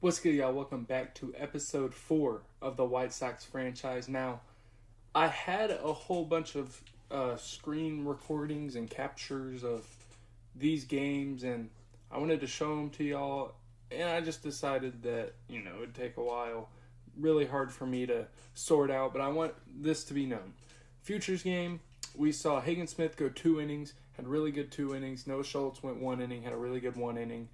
What's good, y'all? Welcome back to episode 4 of the White Sox franchise. Now, I had a whole bunch of screen recordings and captures of these games, and I wanted to show them to y'all, and I just decided that, it'd take a while. Really hard for me to sort out, but I want this to be known. Futures game, we saw Hagen Smith go 2 innings, had really good 2 innings. Noah Schultz went 1 inning, had a really good 1 inning.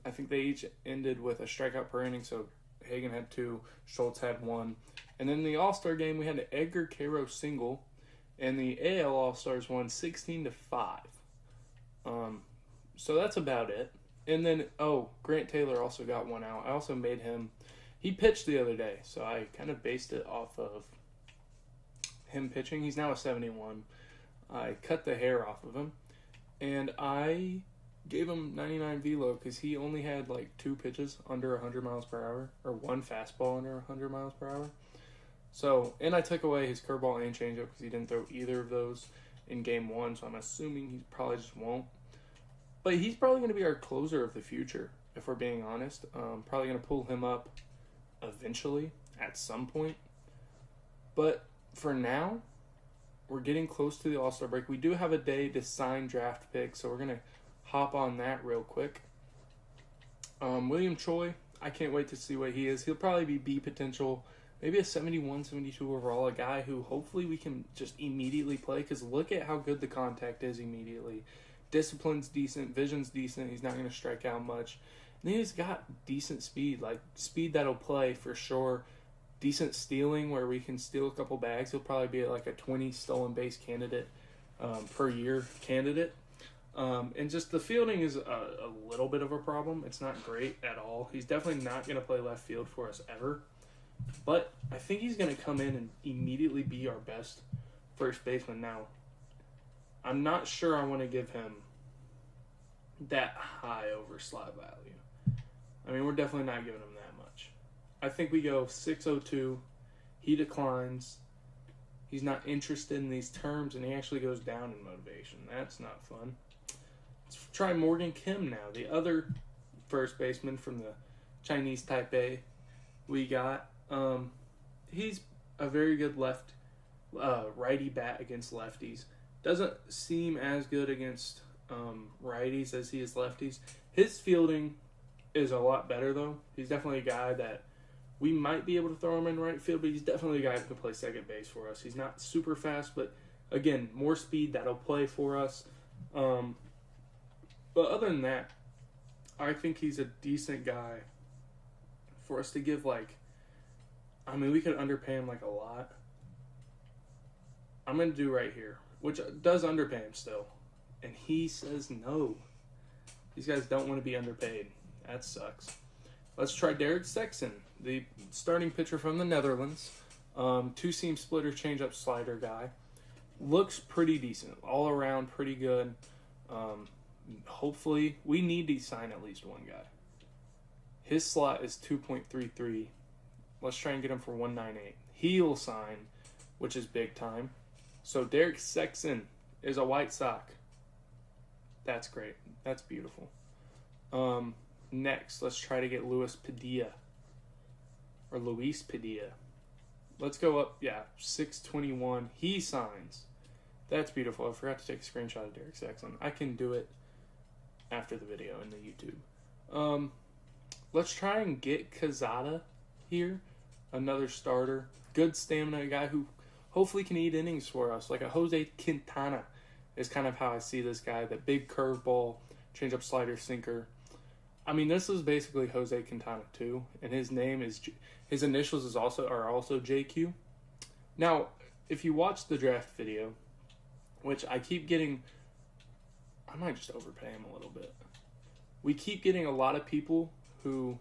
I think they each ended with a strikeout per inning, so Hagen had 2, Schultz had 1. And then the All-Star game, we had an Edgar Quero single, and the AL All-Stars won 16-5. So that's about it. And then, Grant Taylor also got 1 out. I also made him, he pitched the other day, so I kind of based it off of him pitching. He's now a 71. I cut the hair off of him, and I gave him 99 velo because he only had like 2 pitches under 100 miles per hour, or 1 fastball under 100 miles per hour. So, and I took away his curveball and changeup because he didn't throw either of those in game 1, so I'm assuming he probably just won't. But he's probably going to be our closer of the future, if we're being honest. Probably going to pull him up eventually at some point. But for now, we're getting close to the All-Star break. We do have a day to sign draft picks, so we're going to hop on that real quick. William Choi, I can't wait to see what he is. He'll probably be B potential, maybe a 71, 72 overall, a guy who hopefully we can just immediately play, because look at how good the contact is immediately. Discipline's decent, vision's decent, he's not going to strike out much. And then he's got decent speed, like speed that'll play for sure. Decent stealing where we can steal a couple bags. He'll probably be like a 20 stolen base candidate per year candidate. And just the fielding is a little bit of a problem. It's not great at all. He's definitely not going to play left field for us ever. But I think he's going to come in and immediately be our best first baseman. Now, I'm not sure I want to give him that high over slot value. I mean, we're definitely not giving him that much. I think we go 602. He declines. He's not interested in these terms, and he actually goes down in motivation. That's not fun. Let's try Morgan Kim now, the other first baseman from the Chinese Taipei we got. He's a very good righty bat against lefties. Doesn't seem as good against righties as he is lefties. His fielding is a lot better, though. He's definitely a guy that we might be able to throw him in right field, but he's definitely a guy who can play second base for us. He's not super fast, but again, more speed that'll play for us. But other than that, I think he's a decent guy for us to give, we could underpay him a lot. I'm going to do right here, which does underpay him still. And he says no. These guys don't want to be underpaid. That sucks. Let's try Derek Sexton, the starting pitcher from the Netherlands. 2-seam splitter, changeup, slider guy. Looks pretty decent. All around, pretty good. Hopefully, we need to sign at least one guy. His slot is 2.33. Let's try and get him for 198. He'll sign, which is big time. So Derek Sexton is a White Sox. That's great. That's beautiful. Next, let's try to get Luis Padilla. Let's go up, 621. He signs. That's beautiful. I forgot to take a screenshot of Derek Sexton. I can do it after the video in the YouTube. Let's try and get Kazada here. Another starter. Good stamina guy who hopefully can eat innings for us. Like a Jose Quintana is kind of how I see this guy. That big curveball, changeup, slider, sinker. I mean, this is basically Jose Quintana too, and his initials are also JQ. Now, if you watch the draft video, which I keep getting, I might just overpay him a little bit. We keep getting a lot of people who,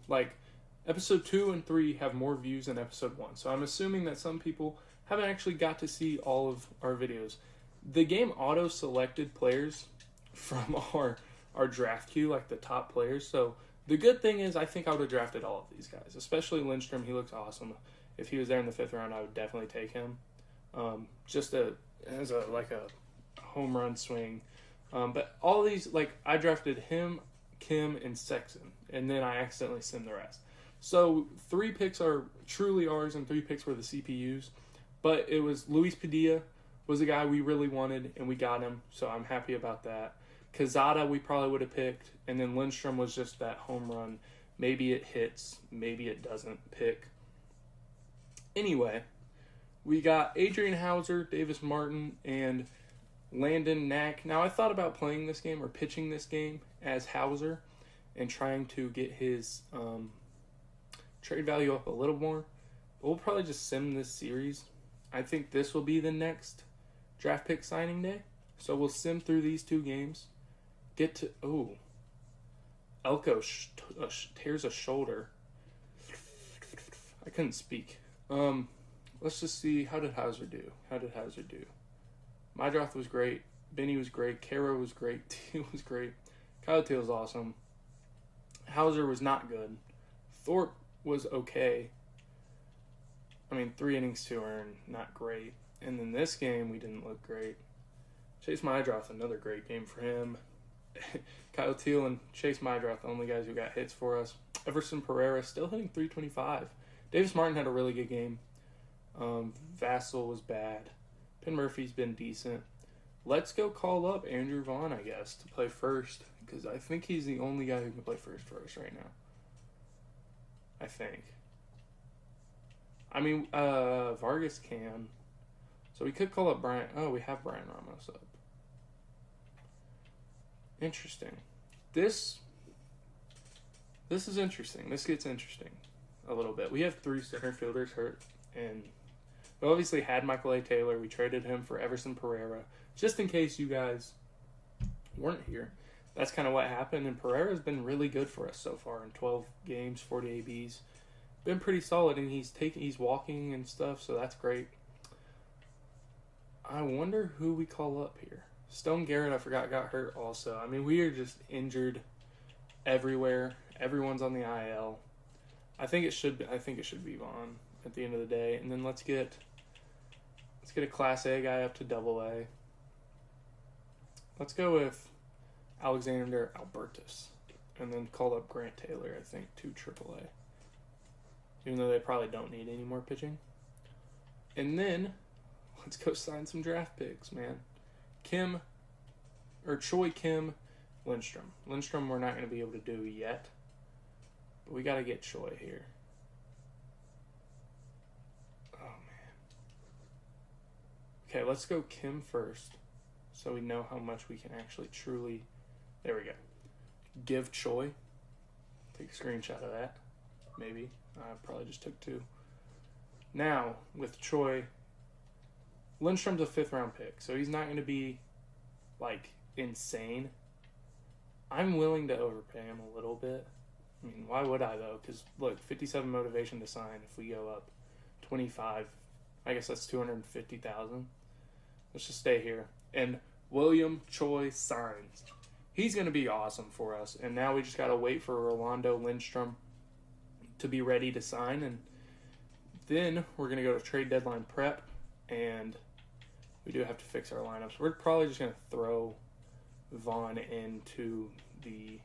episode 2 and 3 have more views than episode 1. So I'm assuming that some people haven't actually got to see all of our videos. The game auto-selected players from our draft queue, the top players. So the good thing is I think I would have drafted all of these guys, especially Lindstrom. He looks awesome. If he was there in the 5th round, I would definitely take him. As a home run swing. But all these, I drafted him, Kim, and Sexton. and then I accidentally sim the rest. So 3 picks are truly ours, and 3 picks were the CPUs. But it was Luis Padilla was the guy we really wanted, and we got him, so I'm happy about that. Quezada we probably would have picked, and then Lindstrom was just that home run. Maybe it hits, maybe it doesn't pick. Anyway, we got Adrian Hauser, Davis Martin, and Landon Knack. Now, I thought about playing this game or pitching this game as Hauser and trying to get his trade value up a little more. We'll probably just sim this series. I think this will be the next draft pick signing day. So we'll sim through these 2 games. Get to... Oh. Elko tears a shoulder. I couldn't speak. Let's just see. How did Hauser do? Mydroth was great. Benny was great. Caro was great. Teal was great. Kyle Teal was awesome. Hauser was not good. Thorpe was okay. 3 innings to earn, not great. And then this game, we didn't look great. Chase Mydroth, another great game for him. Kyle Teal and Chase Mydroth, the only guys who got hits for us. Everson Pereira still hitting 325. Davis Martin had a really good game. Vassell was bad. Penn Murphy's been decent. Let's go call up Andrew Vaughn, I guess, to play first, because I think he's the only guy who can play first for us right now. I think. Vargas can. So we could call up Brian. Oh, we have Brian Ramos up. Interesting. This is interesting. This gets interesting a little bit. We have 3 center fielders hurt, and we obviously had Michael A. Taylor. We traded him for Everson Pereira, just in case you guys weren't here. That's kind of what happened, and Pereira's been really good for us so far in 12 games, 40 ABs. Been pretty solid, and he's walking and stuff, so that's great. I wonder who we call up here. Stone Garrett, I forgot, got hurt also. We are just injured everywhere. Everyone's on the IL. I think it should be Vaughn at the end of the day. And then let's get a Class A guy up to Double A. Let's go with Alexander Albertus, and then call up Grant Taylor, I think, to Triple A. Even though they probably don't need any more pitching. And then let's go sign some draft picks, man. Choi Kim Lindstrom. Lindstrom we're not going to be able to do yet. But we got to get Choi here. Oh, man. Okay, let's go Kim first, so we know how much we can actually truly... There we go. Give Choi. Take a screenshot of that. Maybe. I probably just took 2. Now, with Choi... Lindstrom's a 5th-round pick, so he's not going to be, insane. I'm willing to overpay him a little bit. Why would I, though? Because, look, 57 motivation to sign. If we go up 25, I guess that's $250,000. Let's just stay here. And William Choi signs. He's going to be awesome for us. And now we just got to wait for Rolando Lindstrom to be ready to sign. And then we're going to go to trade deadline prep. And we do have to fix our lineups. We're probably just going to throw Vaughn into the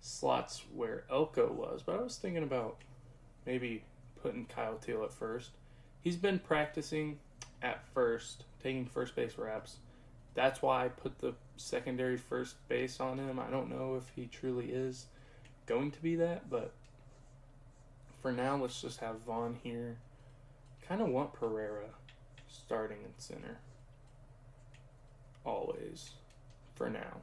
slots where Elko was. But I was thinking about maybe putting Kyle Teal at first. He's been practicing at first, taking first base reps. That's why I put the secondary first base on him. I don't know if he truly is going to be that, but for now, let's just have Vaughn here. Kind of want Pereira starting in center. Always. For now.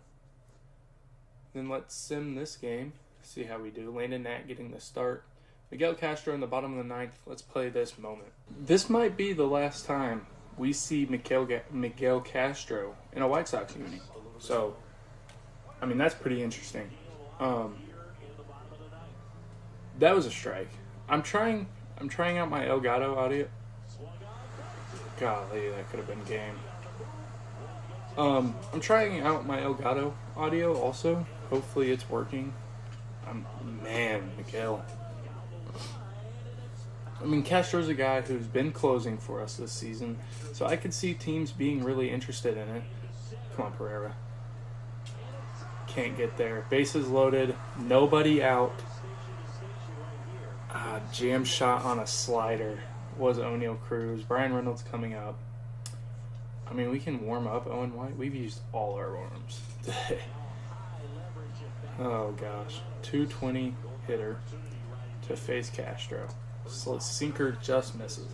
Then let's sim this game. See how we do. Landon Knack getting the start. Miguel Castro in the bottom of the 9th. Let's play this moment. This might be the last time we see Miguel Castro in a White Sox uni. So, that's pretty interesting. That was a strike. I'm trying out my Elgato audio. Golly, that could have been game. I'm trying out my Elgato audio also. Hopefully it's working. Man, Miguel. Castro's a guy who's been closing for us this season, so I could see teams being really interested in it. Come on, Pereira. Can't get there. Bases loaded. Nobody out. Jam shot on a slider was O'Neal Cruz. Brian Reynolds coming up. I mean, we can warm up Owen White. We've used all our arms today. Oh, gosh. 220 hitter to face Castro. So sinker just misses.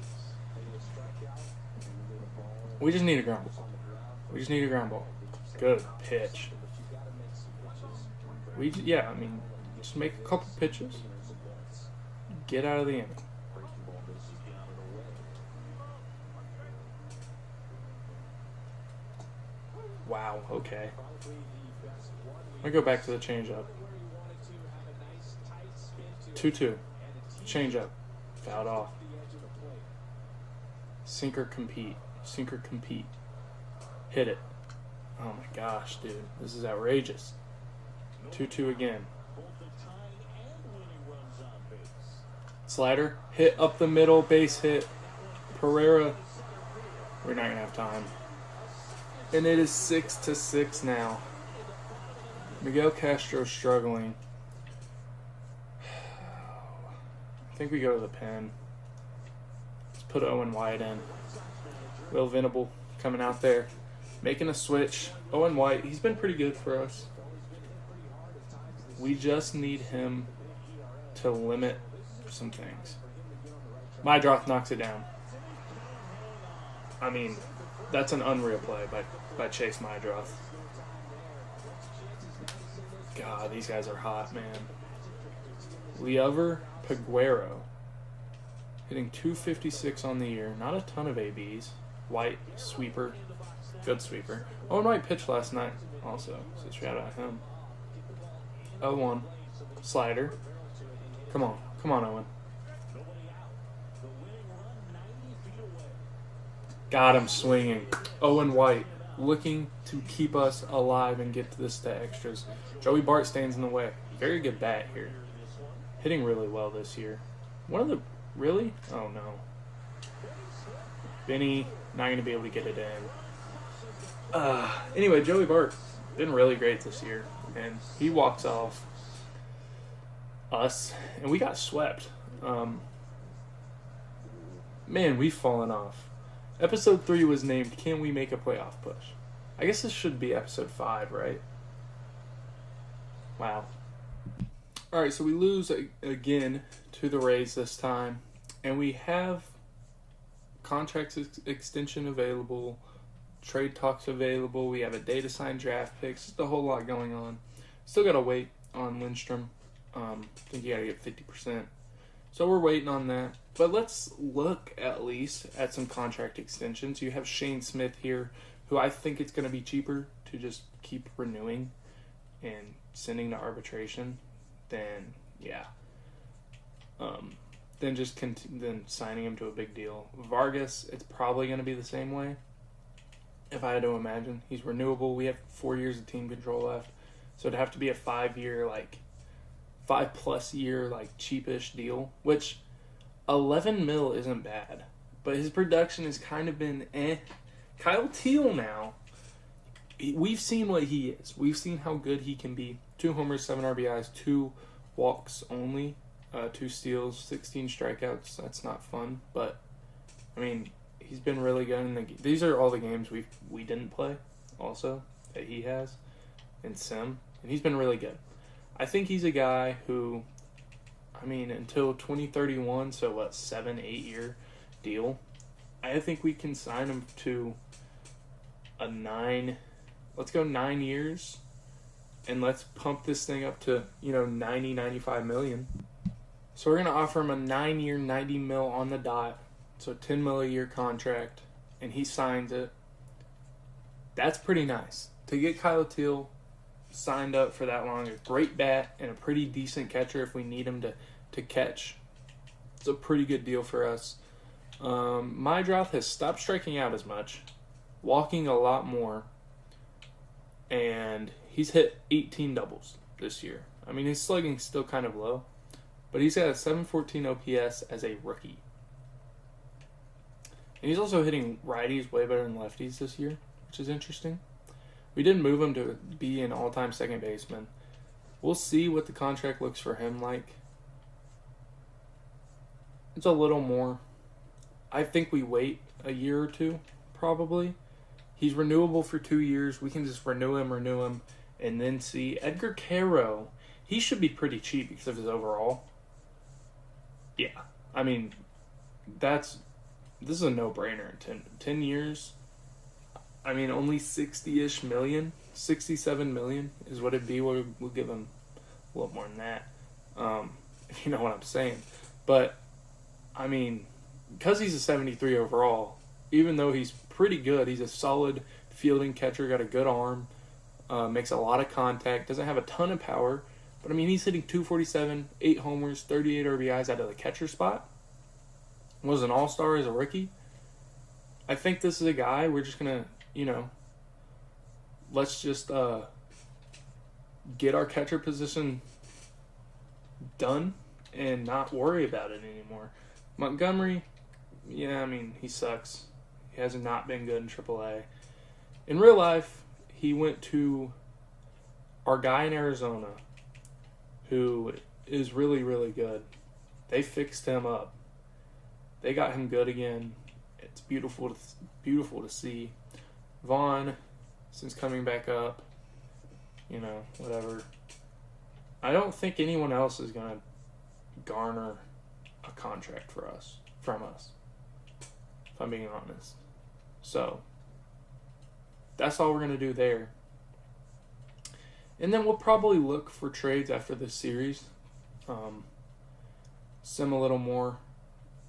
We just need a ground ball. We just need a ground ball. Good pitch. I mean, just make a couple pitches. Get out of the inning. Wow, okay. Let me go back to the changeup. 2-2. Changeup. Fouled off. Sinker compete. Sinker compete. Hit it. Oh my gosh, dude. This is outrageous. 2-2 again. Slider. Hit up the middle. Base hit. Pereira. We're not going to have time. And it is 6-6 now. Miguel Castro struggling. I think we go to the pen. Let's put Owen White in. Will Venable coming out there. Making a switch. Owen White, he's been pretty good for us. We just need him to limit some things. Mydroth knocks it down. I mean, that's an unreal play by Chase Mydroth. God, these guys are hot, man. Liover Peguero hitting 256 on the year. Not a ton of ABs. White, sweeper. Good sweeper. Owen White pitched last night also, so shout out him. 0-1. Slider. Come on, Owen. Got him swinging. Owen White looking to keep us alive and get to this to extras. Joey Bart stands in the way. Very good bat here. Hitting really well this year. Really? Oh no. Benny, not going to be able to get it in. Anyway, Joey Bart, been really great this year. And he walks off us, and we got swept. Man, we've fallen off. Episode 3 was named, Can We Make a Playoff Push? I guess this should be episode 5, right? Wow. Alright, so we lose again to the Rays this time. And we have contract extension available, trade talks available. We have a day to sign draft picks. Just a whole lot going on. Still got to wait on Lindstrom. I think you got to get 50%. So we're waiting on that. But let's look at least at some contract extensions. You have Shane Smith here, who I think it's going to be cheaper to just keep renewing and sending to arbitration than then signing him to a big deal. Vargas, it's probably going to be the same way. If I had to imagine, he's renewable. We have 4 years of team control left, so it'd have to be a 5-year, 5+ year, cheapish deal. Which 11 mil isn't bad, but his production has kind of been eh. Kyle Teal now. We've seen what he is. We've seen how good he can be. 2 homers, 7 RBIs, 2 walks only, 2 steals, 16 strikeouts. That's not fun, but I mean, he's been really good in these are all the games we didn't play also that he has in Sim, and he's been really good. I think he's a guy who, I mean, until 2031, so 7-8 year deal. I think we can sign him to a 9. Let's go 9 years, and let's pump this thing up to 90-95 million. So we're gonna offer him a 9-year, 90 mil on the dot. So 10 mil a year contract, and he signs it. That's pretty nice. To get Kyle Teal signed up for that long, a great bat and a pretty decent catcher if we need him to catch. It's a pretty good deal for us. Mydroth has stopped striking out as much, walking a lot more, and he's hit 18 doubles this year. I mean, his slugging's still kind of low, but he's got a 714 OPS as a rookie. And he's also hitting righties way better than lefties this year, which is interesting. We didn't move him to be an all-time second baseman. We'll see what the contract looks for him like. It's a little more. I think we wait a year or two, probably. He's renewable for 2 years. We can just renew him, and then see. Edgar Caro, he should be pretty cheap because of his overall. Yeah. I mean, this is a no-brainer. 10 years. I mean, only 60-ish million, 67 million is what it'd be. We'll give him a little more than that, if you know what I'm saying. But, I mean, because he's a 73 overall, even though he's pretty good, he's a solid fielding catcher, got a good arm, makes a lot of contact, doesn't have a ton of power, but, I mean, he's hitting 247, 8 homers, 38 RBIs out of the catcher spot. Was an all-star as a rookie. I think this is a guy we're just going to, let's just get our catcher position done and not worry about it anymore. Montgomery, yeah, I mean, he sucks. He has not been good in AAA. In real life, he went to our guy in Arizona, who is really, really good. They fixed him up. They got him good again. It's beautiful to see. Vaughn, since coming back up, whatever. I don't think anyone else is going to garner a contract from us, if I'm being honest. So, that's all we're going to do there. And then we'll probably look for trades after this series. Sim a little more.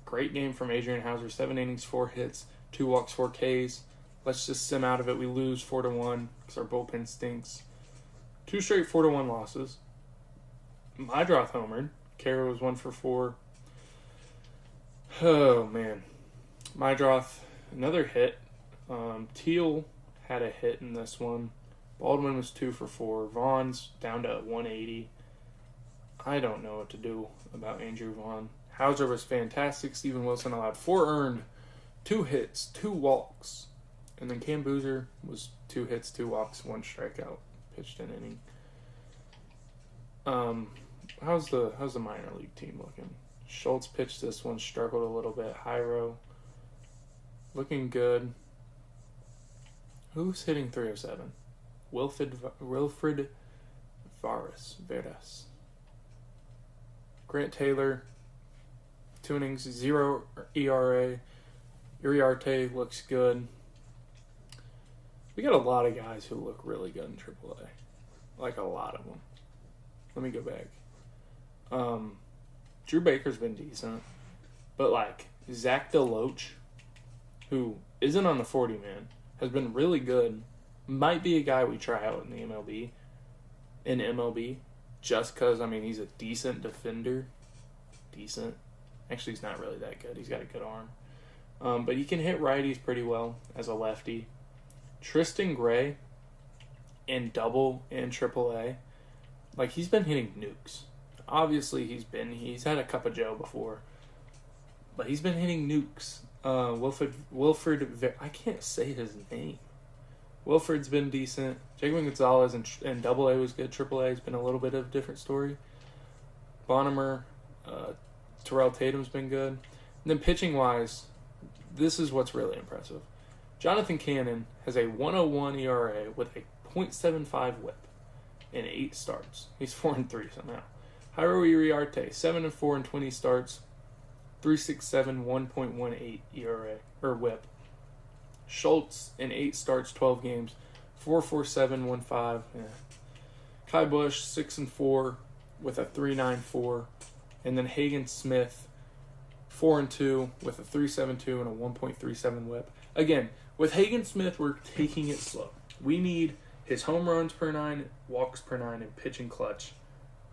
Great game from Adrian Hauser. 7 innings, 4 hits, 2 walks, 4 Ks. Let's just sim out of it. We lose 4-1 because our bullpen stinks. 2 straight 4-1 losses. Meidroth homered. Caro was 1 for 4. Oh, man. Meidroth, another hit. Teal had a hit in this one. Baldwin was 2 for 4. Vaughn's down to 180. I don't know what to do about Andrew Vaughn. Hauser was fantastic. Steven Wilson allowed 4 earned, 2 hits, 2 walks. And then Cam Boozer was 2 hits, 2 walks, 1 strikeout, pitched an inning. How's the minor league team looking? Schultz pitched this one, struggled a little bit. Jairo looking good. Who's hitting 307? Wilfred Veras. Grant Taylor, 2 innings, 0 ERA. Uriarte looks good. We got a lot of guys who look really good in AAA. Like a lot of them. Let me go back. Drew Baker's been decent. But like Zach DeLoach, who isn't on the 40-man, has been really good. Might be a guy we try out in the MLB. In MLB. Just because, I mean, he's a decent defender. Decent. Actually, he's not really that good. He's got a good arm. But he can hit righties pretty well as a lefty. Tristan Gray in double and AAA, like he's been hitting nukes. Obviously, he's had a cup of Joe before, but he's been hitting nukes. Wilfred, I can't say his name. Wilfred's been decent. Jacob Gonzalez in Double A was good. Triple A has been a little bit of a different story. Bonnemer, Terrell Tatum's been good. And then pitching wise, this is what's really impressive. Jonathan Cannon has a 101 ERA with a .75 whip in 8 starts. He's 4-3 somehow. Jairo Uriarte, 7-4 in 20 starts, 3.67, 1.18 ERA or whip. Schultz in 8 starts, 12 games, 4.47, 1.5. Yeah. Kai Bush 6-4 with a 3.94, and then Hagen Smith 4-2 with a 3.72 and a 1.37 whip. Again, with Hagen Smith, we're taking it slow. We need his home runs per 9, walks per 9, and pitching clutch,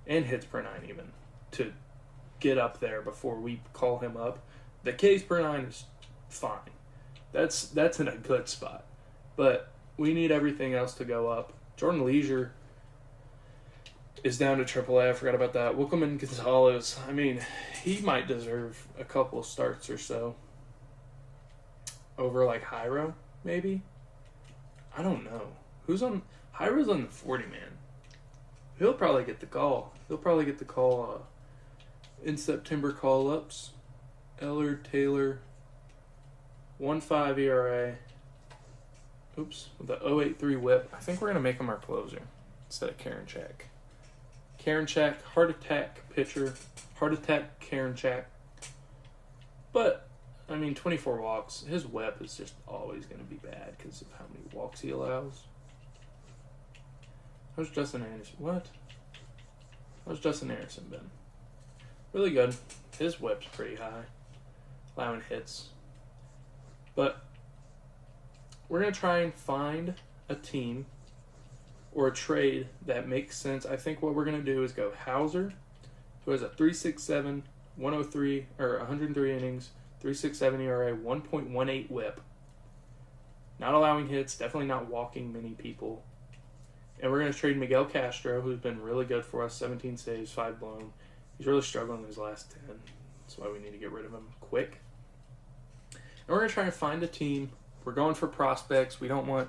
and hits per 9 even, to get up there before we call him up. The Ks per 9 is fine. That's in a good spot. But we need everything else to go up. Jordan Leisure is down to AAA. I forgot about that. Wilkerman Gonzalez, I mean, he might deserve a couple starts or so. Over like Jairo, maybe? I don't know. Who's on? Hyra's on the 40 man. He'll probably get the call. In September call ups. Eller, Taylor, 1.5 ERA. Oops, with the 0.83 whip. I think we're going to make him our closer instead of Karinchak. Karinchak, heart attack pitcher. Heart attack Karinchak. But, 24 walks. His whip is just always going to be bad because of how many walks he allows. How's Justin Anderson? How's Justin Anderson been? Really good. His whip's pretty high. Allowing hits. But we're going to try and find a team or a trade that makes sense. I think what we're going to do is go Hauser, who has a 3.67, 103 or 103 innings, 3.67 ERA, 1.18 whip. Not allowing hits, definitely not walking many people. And we're going to trade Miguel Castro, who's been really good for us, 17 saves, 5 blown. He's really struggling in his last 10. That's why we need to get rid of him quick. And we're going to try and find a team. We're going for prospects. We don't want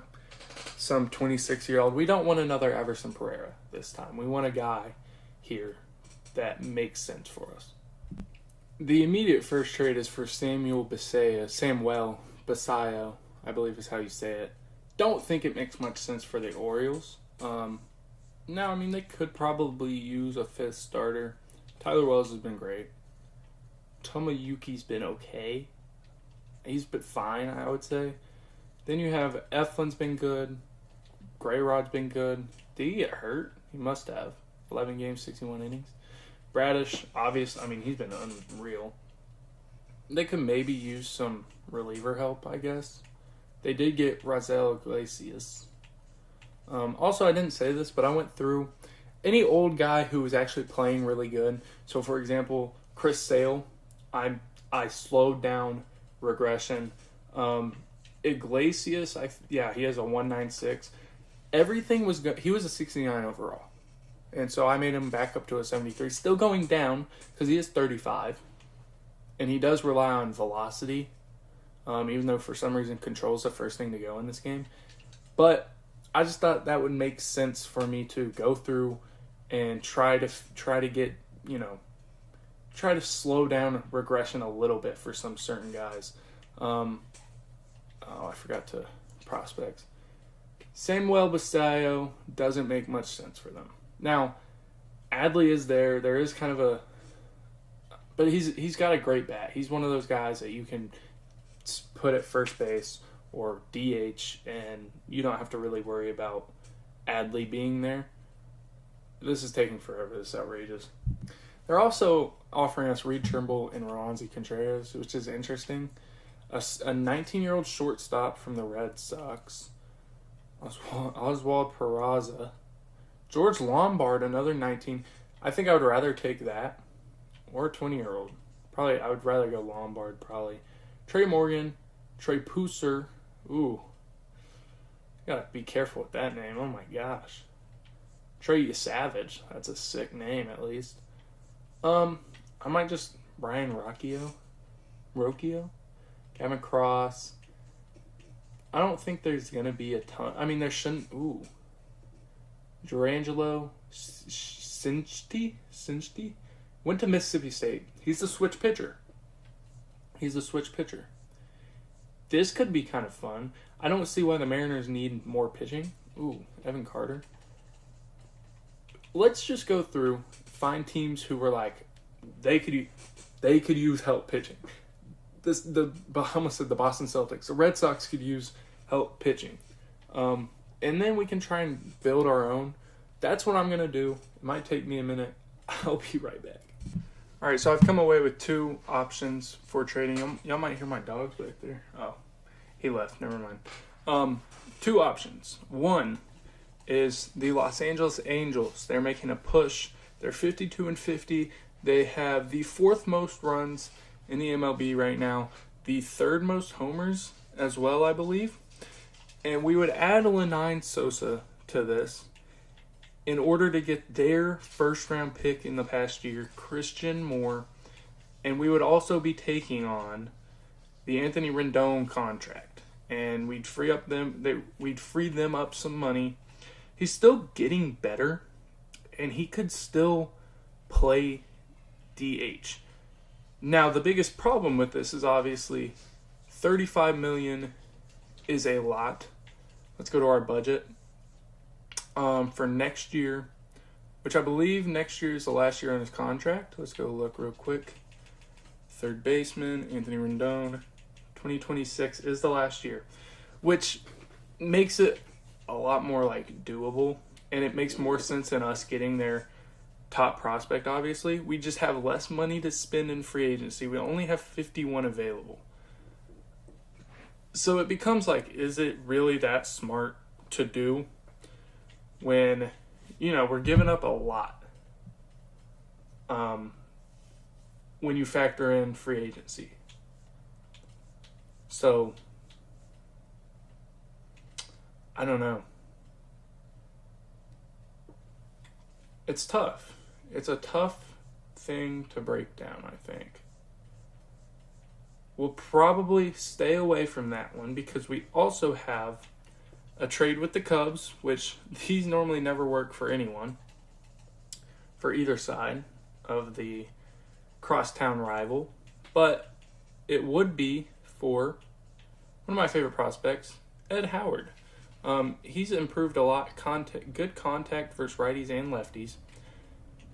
some 26-year-old. We don't want another Everson Pereira this time. We want a guy here that makes sense for us. The immediate first trade is for Samuel Basallo, I believe is how you say it. Don't think it makes much sense for the Orioles. They could probably use a fifth starter. Tyler Wells has been great. Tomoyuki's been okay. He's been fine, I would say. Then you have Eflin's been good. Grayrod's been good. Did he get hurt? He must have. 11 games, 61 innings. Bradish, he's been unreal. They could maybe use some reliever help, I guess. They did get Raisel Iglesias. Also, I didn't say this, but I went through any old guy who was actually playing really good. So, for example, Chris Sale, I slowed down regression. Iglesias, he has a 196. Everything was good. He was a 69 overall. And so I made him back up to a 73. Still going down because he is 35. And he does rely on velocity. Even though for some reason control's the first thing to go in this game. But I just thought that would make sense for me to go through and try to get, try to slow down regression a little bit for some certain guys. I forgot to prospects. Samuel Basallo doesn't make much sense for them. Now, Adley is there. There is kind of but he's got a great bat. He's one of those guys that you can put at first base or DH, and you don't have to really worry about Adley being there. This is taking forever. This is outrageous. They're also offering us Reed Trimble and Roansy Contreras, which is interesting. A 19-year-old shortstop from the Red Sox. Oswald Peraza. George Lombard, another 19. I think I would rather take that. Or a 20-year-old. Probably, I would rather go Lombard, probably. Trey Morgan. Trey Pusser. Ooh. Gotta be careful with that name. Oh my gosh. Trey Savage. That's a sick name, at least. I might just... Brian Rocchio? Kevin Cross. I don't think there's going to be a ton. There shouldn't... Ooh. Jurangelo Cinsti? Went to Mississippi State. He's the switch pitcher. This could be kind of fun. I don't see why the Mariners need more pitching. Ooh, Evan Carter. Let's just go through, find teams who were like, they could use help pitching. The Boston Celtics. The Red Sox could use help pitching. And then we can try and build our own. That's what I'm going to do. It might take me a minute. I'll be right back. All right, so I've come away with 2 options for trading. Y'all might hear my dogs back there. Oh, he left. Never mind. 2 options. One is the Los Angeles Angels. They're making a push. They're 52-50. They have the 4th most runs in the MLB right now, the 3rd most homers as well, I believe. And we would add Lenine Sosa to this in order to get their first-round pick in the past year, Christian Moore, and we would also be taking on the Anthony Rendon contract. and we'd free them up some money. He's still getting better, and he could still play DH. Now, the biggest problem with this is obviously $35 million is a lot. Let's go to our budget. For next year, which I believe next year is the last year on his contract. Let's go look real quick. Third baseman, Anthony Rendon. 2026 is the last year, which makes it a lot more like doable, and it makes more sense than us getting their top prospect. Obviously, we just have less money to spend in free agency. We only have 51 available, so it becomes like, is it really that smart to do when we're giving up a lot when you factor in free agency? So I don't know. It's tough. It's a tough thing to break down, I think. We'll probably stay away from that one because we also have a trade with the Cubs, which these normally never work for anyone, for either side of the crosstown rival, but it would be for one of my favorite prospects, Ed Howard. He's improved a lot. Good contact versus righties and lefties.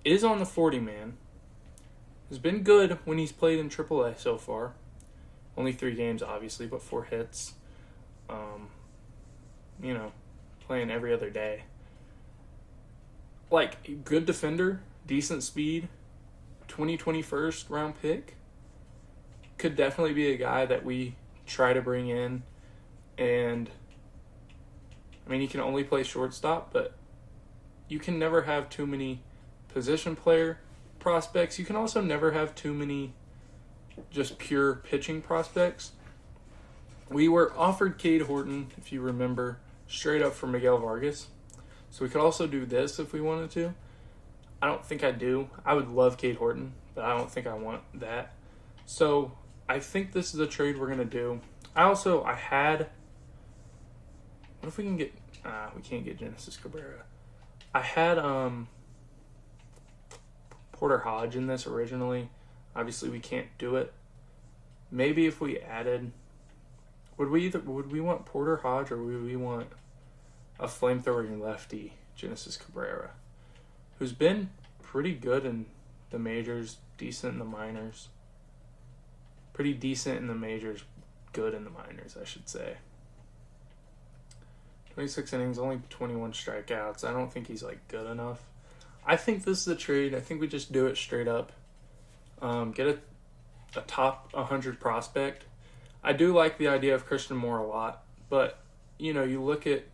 Is on the 40-man. Has been good when he's played in AAA so far. Only 3 games, obviously, but 4 hits. Playing every other day. Like, good defender, decent speed, 2021st round pick. Could definitely be a guy that we try to bring in. And, he can only play shortstop, but you can never have too many position player prospects. You can also never have too many just pure pitching prospects. We were offered Cade Horton, if you remember, straight up for Miguel Vargas. So we could also do this if we wanted to. I don't think I do. I would love Cade Horton, but I don't think I want that. So I think this is a trade we're going to do. I had... What if we can get... we can't get Genesis Cabrera. I had Porter Hodge in this originally. Obviously, we can't do it. Maybe if we added... Would we want Porter Hodge, or would we want a flamethrowing lefty, Genesis Cabrera, who's been pretty good in the majors, decent in the minors. Pretty decent in the majors, good in the minors, I should say. 26 innings, only 21 strikeouts. I don't think he's good enough. I think this is a trade. I think we just do it straight up. Get a top 100 prospect. I do like the idea of Christian Moore a lot, but you look at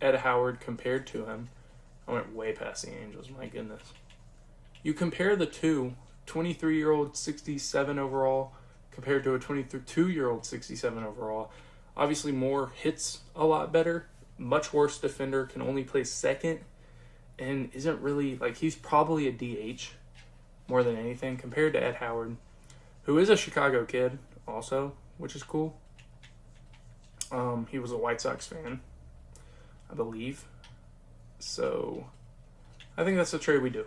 Ed Howard compared to him. I went way past the Angels, my goodness. You compare the two, 23-year-old 67 overall compared to a 22-year-old 67 overall. Obviously, Moore hits a lot better. Much worse defender, can only play second, and isn't really, he's probably a DH more than anything compared to Ed Howard, who is a Chicago kid also, which is cool. He was a White Sox fan, I believe. So, I think that's the trade we do.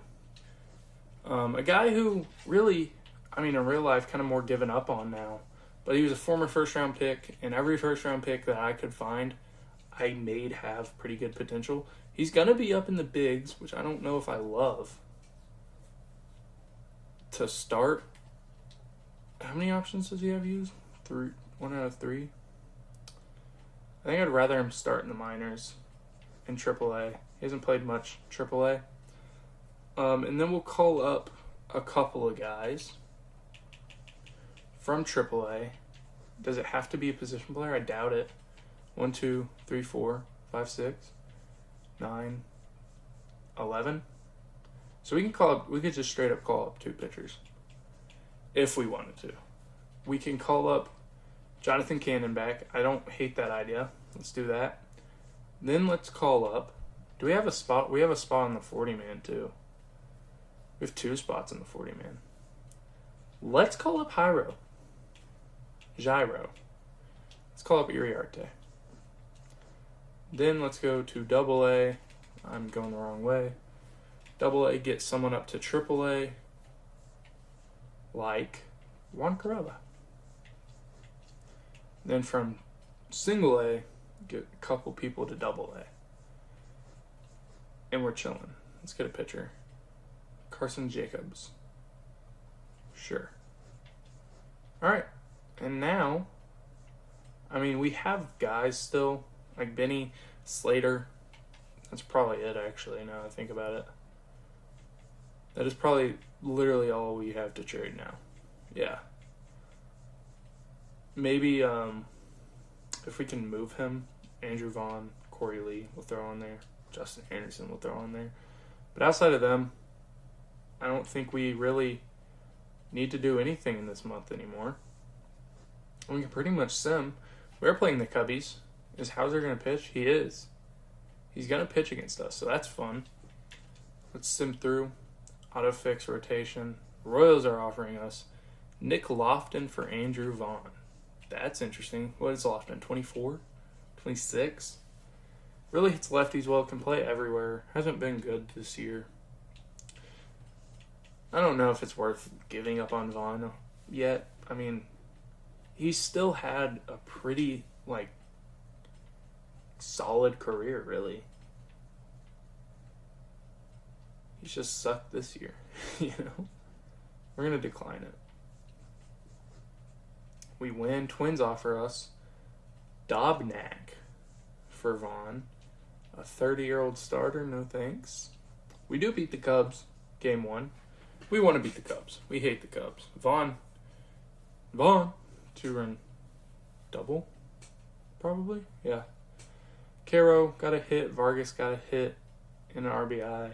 A guy who really, in real life, kind of more given up on now, but he was a former first-round pick, and every first-round pick that I could find, I made have pretty good potential. He's going to be up in the bigs, which I don't know if I love. To start, how many options does he have used? 1 out of 3. I think I'd rather him start in the minors in AAA. He hasn't played much AAA. And then we'll call up a couple of guys from AAA. Does it have to be a position player? I doubt it. 1, 2, 3, 4, 5, 6, 9, 11. So we could just straight up call up 2 pitchers if we wanted to. We can call up Jonathan Cannon back. I don't hate that idea. Let's do that. Then let's call up. Do we have a spot? We have a spot on the 40-man too. We have 2 spots in the 40-man. Let's call up Jairo. Let's Let's call up Iriarte. Then let's go to Double A. I'm going the wrong way. Double A, get someone up to Triple A, like Juan Corella. Then from Single A, get a couple people to Double A. And we're chilling. Let's get a pitcher. Carson Jacobs. Sure. Alright. And now, I mean, we have guys still, like Benny, Slater. That's probably it, actually, now I think about it. That is probably literally all we have to trade now. Yeah. Maybe if we can move him, Andrew Vaughn, Corey Lee, we'll throw on there. Justin Anderson, we'll throw on there. But outside of them, I don't think we really need to do anything in this month anymore. We can pretty much sim. We're playing the Cubbies. Is Hauser going to pitch? He is. He's going to pitch against us, so that's fun. Let's sim through. Auto fix rotation. Royals are offering us Nick Lofton for Andrew Vaughn. That's interesting. What is Lofton? 24? 26? Really hits lefties well. Can play everywhere. Hasn't been good this year. I don't know if it's worth giving up on Vaughn yet. I mean, he still had a pretty, solid career, really. He's just sucked this year, We're going to decline it. We win. Twins offer us Dobnak for Vaughn. A 30-year-old starter, no thanks. We do beat the Cubs, game 1. We want to beat the Cubs. We hate the Cubs. Vaughn, 2-run double, probably. Yeah. Caro got a hit. Vargas got a hit and an RBI.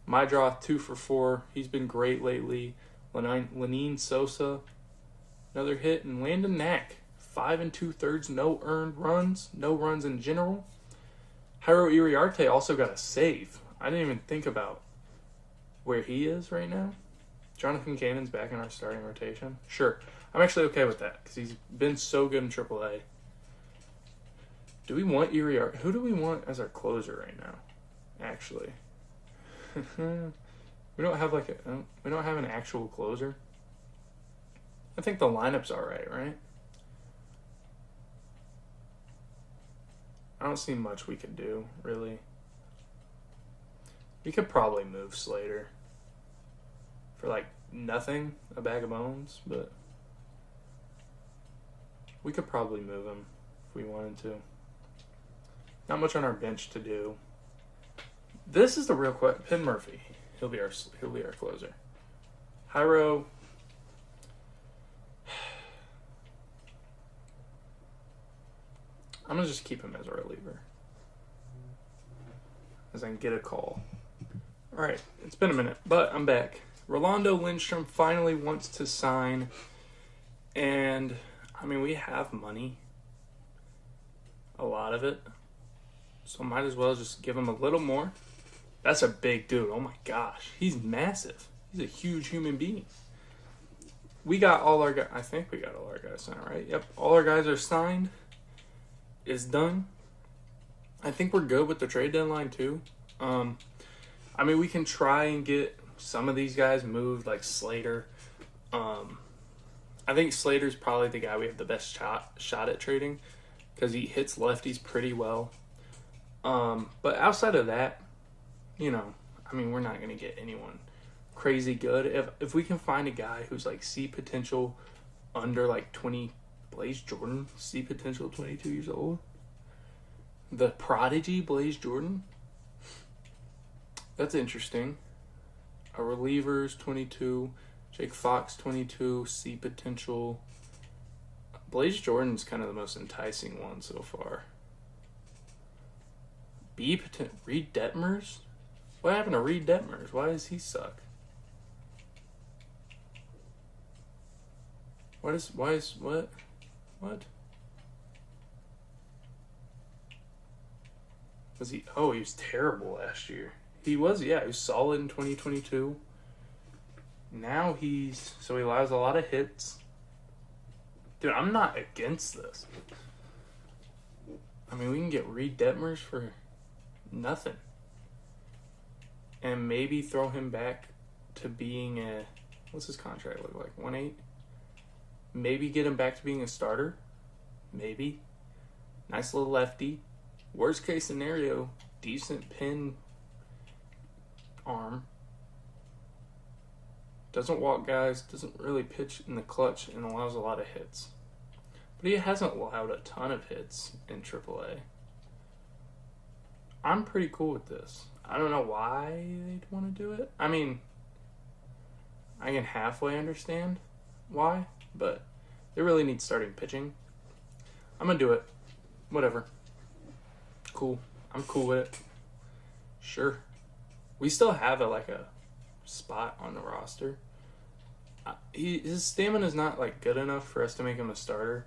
My draw 2 for 4. He's been great lately. Lenine Sosa, another hit, and Landon Knack, 5 2/3, no earned runs, no runs in general. Jairo Iriarte also got a save. I didn't even think about where he is right now. Jonathan Cannon's back in our starting rotation. Sure, I'm actually okay with that because he's been so good in AAA. Do we want Iriarte? Who do we want as our closer right now? Actually, we don't have an actual closer. I think the lineup's all right? I don't see much we can do, really. We could probably move Slater for nothing, a bag of bones, but we could probably move him if we wanted to. Not much on our bench to do. This is the real question. Penn Murphy, he'll be our closer. Jairo. I'm going to just keep him as a reliever. As I can get a call. Alright, it's been a minute, but I'm back. Rolando Lindstrom finally wants to sign. And, we have money. A lot of it. So might as well just give him a little more. That's a big dude. Oh my gosh. He's massive. He's a huge human being. We got all our guys. I think we got all our guys signed, right? Yep. All our guys are signed. Is done. I think we're good with the trade deadline too. We can try and get some of these guys moved, like Slater. I think Slater's probably the guy we have the best shot at trading because he hits lefties pretty well. But outside of that, we're not going to get anyone crazy good. If we can find a guy who's C potential under 20, Blaze Jordan, C potential, 22 years old. The prodigy Blaze Jordan. That's interesting. A reliever's 22. Jake Fox, 22. C potential. Blaze Jordan's kind of the most enticing one so far. B potential. Reed Detmers? What happened to Reed Detmers? Why does he suck? What? Was he? Oh, he was terrible last year. He was solid in 2022. Now he allows a lot of hits. Dude, I'm not against this. I mean, we can get Reed Detmers for nothing. And maybe throw him back to being a... What's his contract look like? 1.8? Maybe get him back to being a starter. Maybe. Nice little lefty. Worst case scenario, decent pin arm. Doesn't walk guys, doesn't really pitch in the clutch, and allows a lot of hits. But he hasn't allowed a ton of hits in AAA. I'm pretty cool with this. I don't know why they'd want to do it. I mean, I can halfway understand why, but they really need starting pitching. I'm going to do it. Whatever. Cool. I'm cool with it. Sure. We still have a spot on the roster. His stamina is not good enough for us to make him a starter.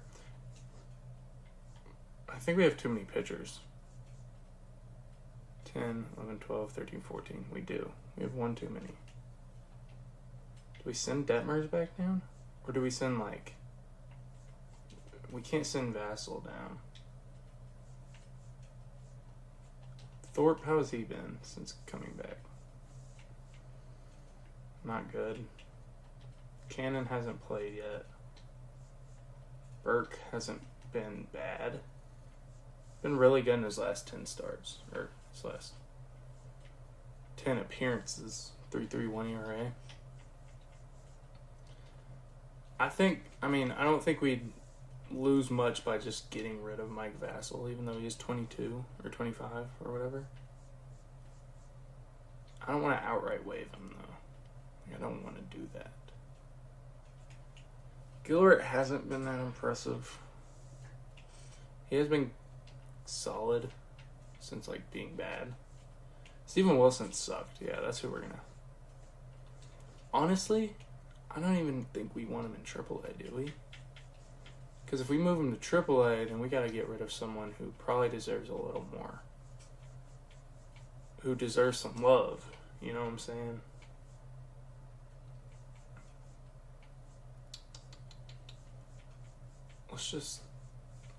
I think we have too many pitchers. 10, 11, 12, 13, 14. We do. We have one too many. Do we send Detmers back down? Or do we send we can't send Vassell down. Thorpe, how has he been since coming back? Not good. Cannon hasn't played yet. Burke hasn't been bad. Been really good in his last 10 starts. Or his last 10 appearances. 3.31 ERA. I don't think we'd lose much by just getting rid of Mike Vassell, even though he's 22 or 25 or whatever. I don't want to outright waive him, though. I don't want to do that. Gilbert hasn't been that impressive. He has been solid since being bad. Steven Wilson sucked. Yeah, that's who we're gonna... Honestly, I don't even think we want him in AAA, do we? Because if we move him to AAA, then we gotta get rid of someone who probably deserves a little more. Who deserves some love. You know what I'm saying?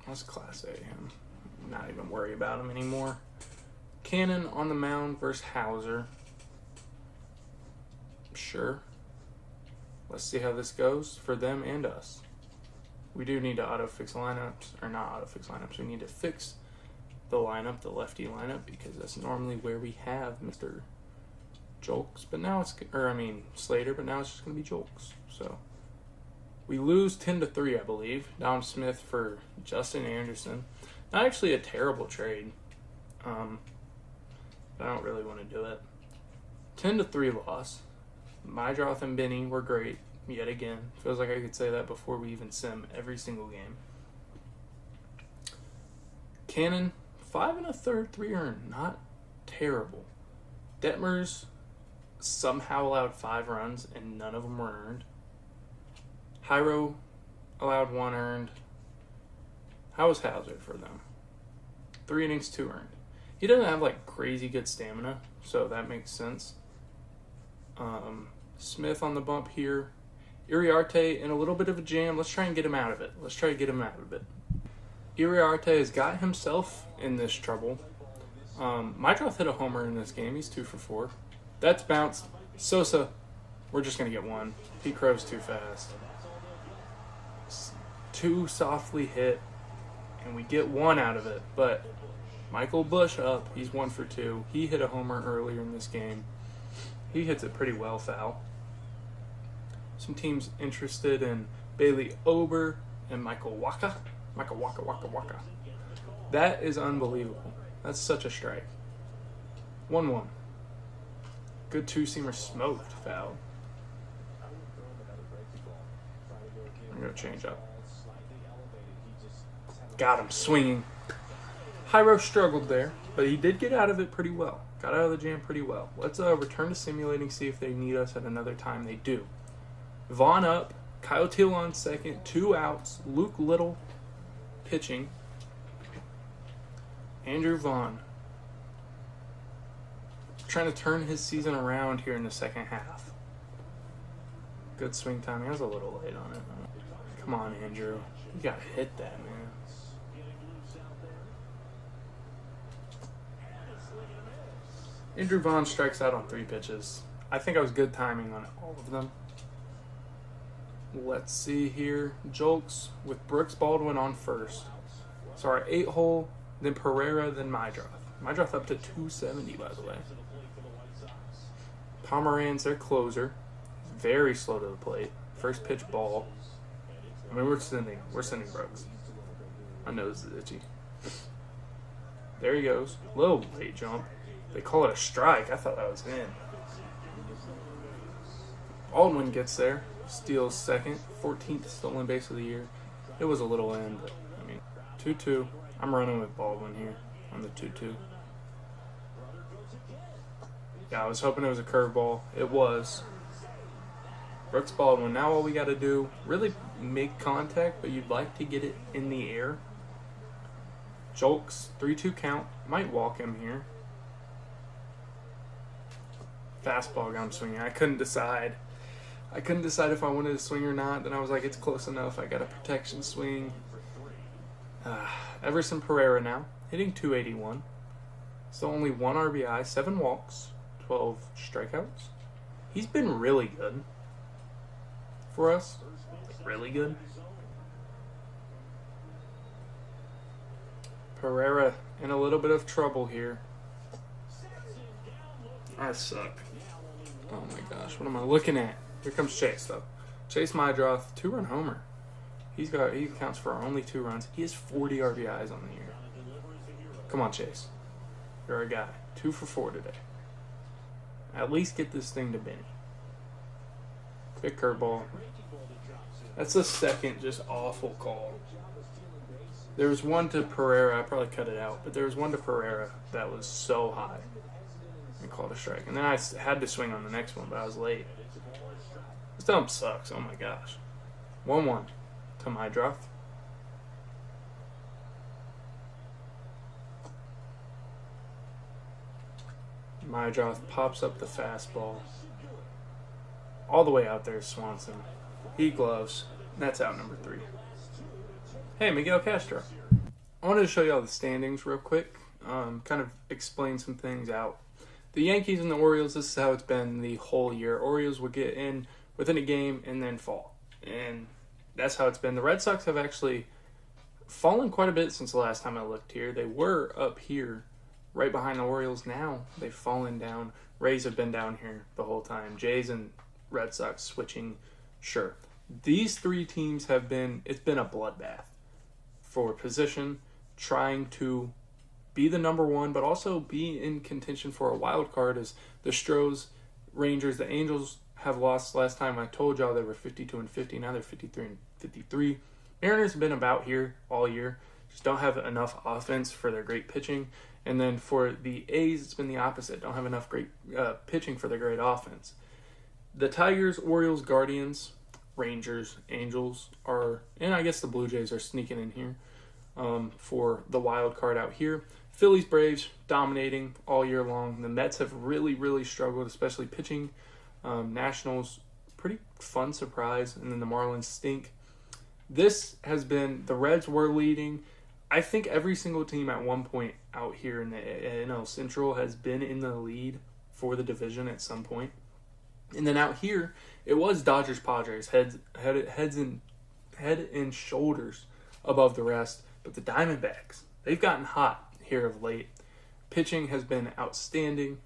Let's Class A him. Not even worry about him anymore. Cannon on the mound versus Hauser. Sure. Let's see how this goes for them and us. We do need to auto-fix lineups. Or not auto-fix lineups. We need to fix the lineup, the lefty lineup, because that's normally where we have Mr. Julks. But now it's... Slater, but now it's just going to be Julks. So... We lose 10-3, I believe. Dom Smith for Justin Anderson. Not actually a terrible trade. But I don't really want to do it. 10-3 loss. Mydroth and Benny were great yet again. Feels like I could say that before we even sim every single game. Cannon, 5 1/3, 3 earned. Not terrible. Detmers somehow allowed 5 runs and none of them were earned. Hyro allowed 1 earned. How was Hauser for them? 3 innings, 2 earned. He doesn't have crazy good stamina, so that makes sense. Smith on the bump here. Iriarte in a little bit of a jam. Let's try and get him out of it. Iriarte has got himself in this trouble. Mydroth hit a homer in this game. He's 2 for 4. That's bounced. Sosa, we're just going to get 1. Pete Crow's too fast. 2 softly hit, and we get 1 out of it. But Michael Busch up. He's 1 for 2. He hit a homer earlier in this game. He hits it pretty well foul. Some teams interested in Bailey Ober and Michael Waka. Waka. That is unbelievable. That's such a strike. 1-1. Good 2-seamer smoked foul. I'm going to change up. Got him swinging. Hyro struggled there, but he did get out of it pretty well. Got out of the jam pretty well. Let's return to simulating, see if they need us at another time. They do. Vaughn up. Kyle Teal on second. 2 outs. Luke Little pitching. Andrew Vaughn trying to turn his season around here in the second half. Good swing timing. I was a little late on it. Come on, Andrew. You gotta hit that, man. Andrew Vaughn strikes out on 3 pitches. I think I was good timing on all of them. Let's see here. Jolks with Brooks Baldwin on first. So our 8-hole, then Pereira, then Mydroth. Mydroth up to 270, by the way. Pomeranz, their closer. Very slow to the plate. First pitch ball. I mean, we're sending Brooks. My nose is itchy. There he goes. Little late jump. They call it a strike. I thought that was in. Baldwin gets there. Steals second. 14th stolen base of the year. It was a little in, but, I mean, 2-2. I'm running with Baldwin here on the 2-2. Yeah, I was hoping it was a curveball. It was. Brooks Baldwin. Now all we got to do, really make contact, but you'd like to get it in the air. Jolks, 3-2 count. Might walk him here. Fastball got him swinging. I couldn't decide if I wanted to swing or not. Then I was like, it's close enough. I got a protection swing. Everson Pereira now, hitting .281. So only 1 RBI, 7 walks, 12 strikeouts. He's been really good for us. Really good. Pereira in a little bit of trouble here. I suck. Oh my gosh, what am I looking at? Here comes Chase, though. Chase Mydroth, 2-run homer. He accounts for only 2 runs. He has 40 RBIs on the year. Come on, Chase. You're a guy. 2 for 4 today. At least get this thing to Benny. Big curveball. That's the second just awful call. There was one to Pereira. I probably cut it out, but there was one to Pereira that was so high and called a strike. And then I had to swing on the next one, but I was late. This dump sucks. Oh my gosh. 1-1 to Mydroth. Mydroth pops up the fastball. All the way out there is Swanson. He gloves. That's out number 3. Hey, Miguel Castro. I wanted to show you all the standings real quick. Kind of explain some things out. The Yankees and the Orioles, this is how it's been the whole year. Orioles would get in within a game and then fall. And that's how it's been. The Red Sox have actually fallen quite a bit since the last time I looked here. They were up here right behind the Orioles. Now they've fallen down. Rays have been down here the whole time. Jays and Red Sox switching. Sure. These 3 teams have been, it's been a bloodbath for position, trying to be the number 1, but also be in contention for a wild card as the Stros, Rangers, the Angels have lost. Last time I told y'all they were 52-50. Now they're 53-53. Mariners have been about here all year. Just don't have enough offense for their great pitching. And then for the A's, it's been the opposite. Don't have enough great pitching for their great offense. The Tigers, Orioles, Guardians, Rangers, Angels are, and I guess the Blue Jays are sneaking in here for the wild card out here. Phillies, Braves dominating all year long. The Mets have really, really struggled, especially pitching. Nationals, pretty fun surprise, and then the Marlins stink. This has been, the Reds were leading. I think every single team at one point out here in the NL Central has been in the lead for the division at some point. And then out here, it was Dodgers, Padres, head and shoulders above the rest. But the Diamondbacks, they've gotten hot here of late. Pitching has been outstanding,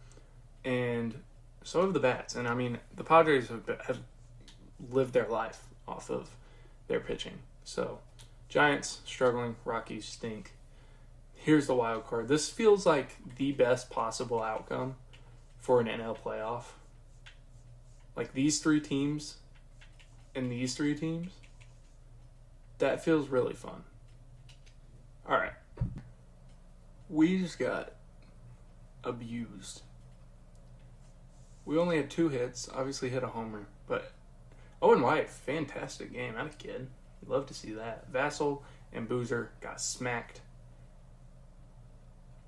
and so have the bats. And I mean, the Padres have lived their life off of their pitching. So, Giants struggling, Rockies stink. Here's the wild card. This feels like the best possible outcome for an NL playoff. Like these 3 teams and these 3 teams, that feels really fun. All right. We just got abused. We only had 2 hits, obviously hit a homer, but Owen White, fantastic game. Not a kid. Love to see that. Vassell and Boozer got smacked.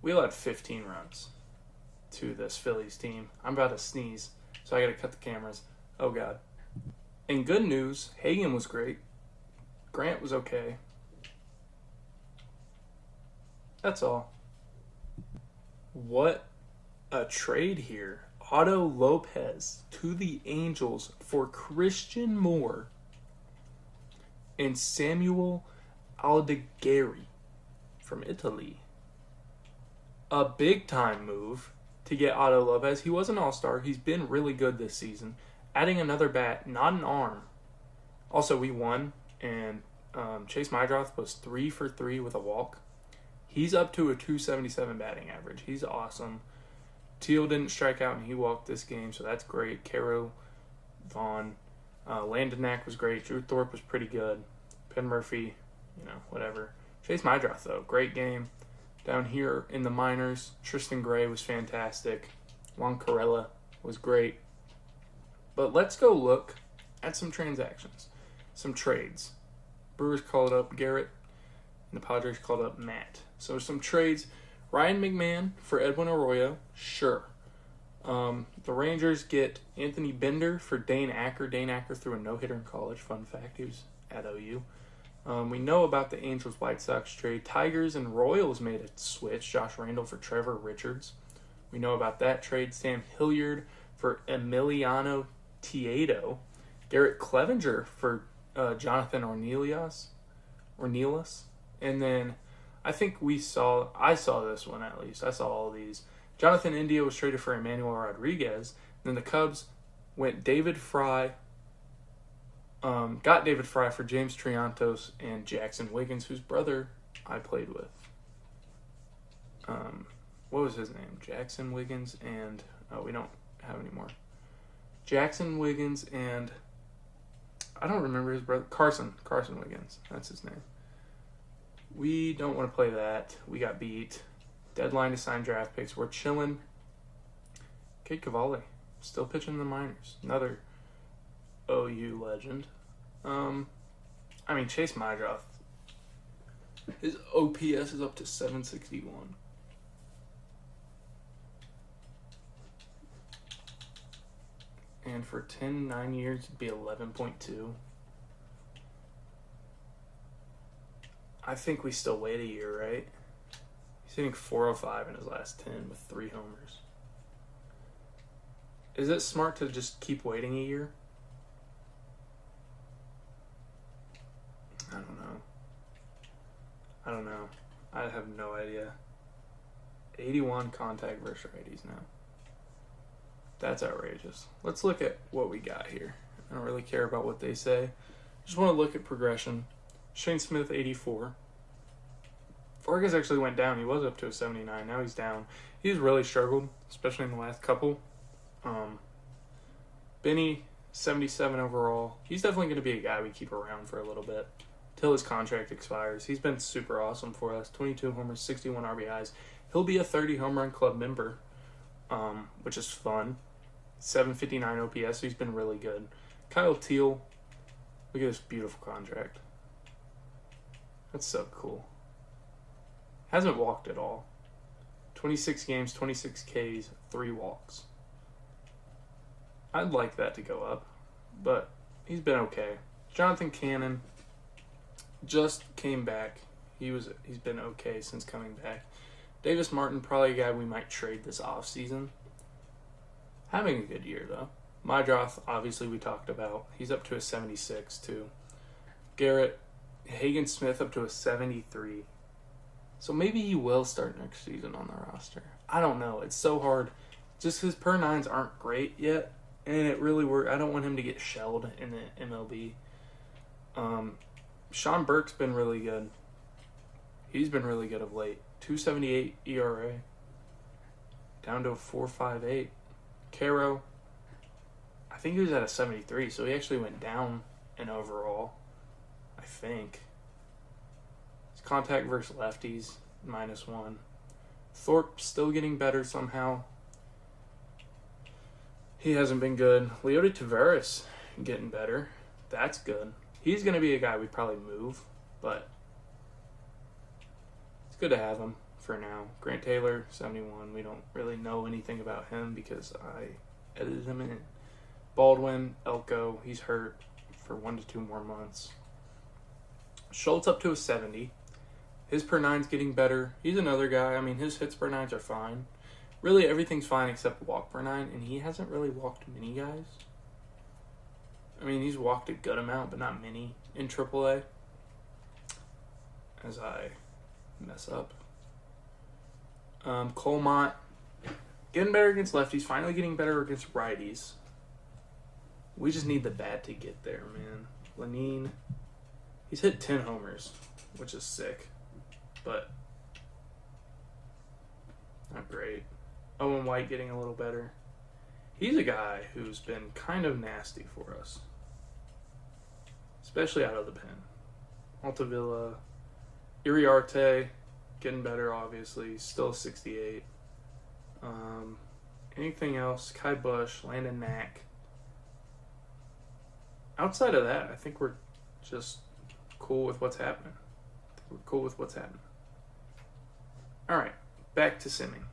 We allowed 15 runs to this Phillies team. I'm about to sneeze, so I got to cut the cameras. Oh, God. And good news, Hagen was great. Grant was okay. That's all. What a trade here. Otto Lopez to the Angels for Christian Moore and Samuel Aldegheri from Italy. A big-time move to get Otto Lopez. He was an all-star. He's been really good this season. Adding another bat, not an arm. Also, we won, and Chase Mydroth was 3 for 3 with a walk. He's up to a 277 batting average. He's awesome. Teal didn't strike out, and he walked this game, so that's great. Caro, Vaughn, Landon was great. Drew Thorpe was pretty good. Penn Murphy, whatever. Chase Mydroth, though, great game. Down here in the minors, Tristan Gray was fantastic. Juan Carrella was great. But let's go look at some transactions, some trades. Brewers called up Garrett, and the Padres called up Matt. So some trades. Ryan McMahon for Edwin Arroyo, sure. The Rangers get Anthony Bender for Dane Acker. Dane Acker threw a no-hitter in college. Fun fact, he was at OU. We know about the Angels-White Sox trade. Tigers and Royals made a switch. Josh Randall for Trevor Richards. We know about that trade. Sam Hilliard for Emiliano Teedo. Garrett Clevenger for Jonathan Ornelas. And then I saw this one at least. I saw all these. Jonathan India was traded for Emmanuel Rodriguez. Then the Cubs went David Fry. Got David Fry for James Triantos and Jackson Wiggins, whose brother I played with. What was his name? Jackson Wiggins and... we don't have any more. Jackson Wiggins and... I don't remember his brother. Carson Wiggins. That's his name. We don't want to play that. We got beat. Deadline to sign draft picks. We're chilling. Kate Cavalli, still pitching in the minors. Another OU legend. Chase Mydroth. His OPS is up to 761. And for 9 years, it'd be 11.2. I think we still wait a year, right? He's hitting 405 in his last 10 with 3 homers. Is it smart to just keep waiting a year? I don't know. I have no idea. 81 contact versus righties now. That's outrageous. Let's look at what we got here. I don't really care about what they say. Just want to look at progression. Shane Smith, 84. Vargas actually went down. He was up to a 79. Now he's down. He's really struggled, especially in the last couple. Benny, 77 overall. He's definitely going to be a guy we keep around for a little bit till his contract expires. He's been super awesome for us. 22 homers, 61 RBIs. He'll be a 30 home run club member, which is fun. 759 OPS, so he's been really good. Kyle Teal, look at this beautiful contract. That's so cool. Hasn't walked at all. 26 games, 26 Ks, 3 walks. I'd like that to go up, but he's been okay. Jonathan Cannon just came back. He's been okay since coming back. Davis Martin, probably a guy we might trade this offseason. Having a good year, though. Mydroth, obviously, we talked about. He's up to a 76, too. Garrett, Hagen Smith up to a 73. So maybe he will start next season on the roster. I don't know. It's so hard. Just his per nines aren't great yet. And it really I don't want him to get shelled in the MLB. Sean Burke's been really good. He's been really good of late. 2.78 ERA. Down to a 4.58. Caro, I think he was at a 73, so he actually went down in overall, I think. His contact versus lefties, -1. Thorpe still getting better somehow. He hasn't been good. Leody Taveras getting better. That's good. He's going to be a guy we'd probably move, but it's good to have him for now. Grant Taylor, 71. We don't really know anything about him because I edited him in. Baldwin, Elko, he's hurt for 1 to 2 more months. Schultz up to a 70. His per nine's getting better. He's another guy. His hits per nines are fine. Really, everything's fine except walk per 9, and he hasn't really walked many guys. I mean, he's walked a good amount, but not many in AAA. As I mess up. Colmont, getting better against lefties, finally getting better against righties. We just need the bat to get there, man. Lenine, he's hit 10 homers, which is sick, but not great. Owen White getting a little better. He's a guy who's been kind of nasty for us, especially out of the pen. Altavilla, Iriarte, getting better, obviously. Still 68. Anything else? Kai Bush, Landon Knack. Outside of that, I think we're just cool with what's happening. All right, back to simming.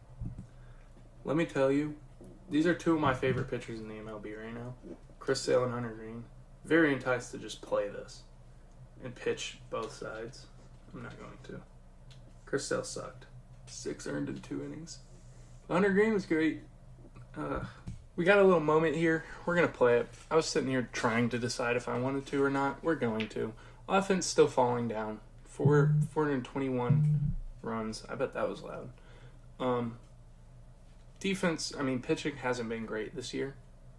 Let me tell you, these are two of my favorite pitchers in the MLB right now. Chris Sale and Hunter Green. Very enticed to just play this and pitch both sides. I'm not going to. Chris Sale sucked. 6 earned in 2 innings. Hunter Green was great. We got a little moment here. We're going to play it. I was sitting here trying to decide if I wanted to or not. We're going to. Offense still falling down. 421 runs. I bet that was loud. Defense, pitching hasn't been great this year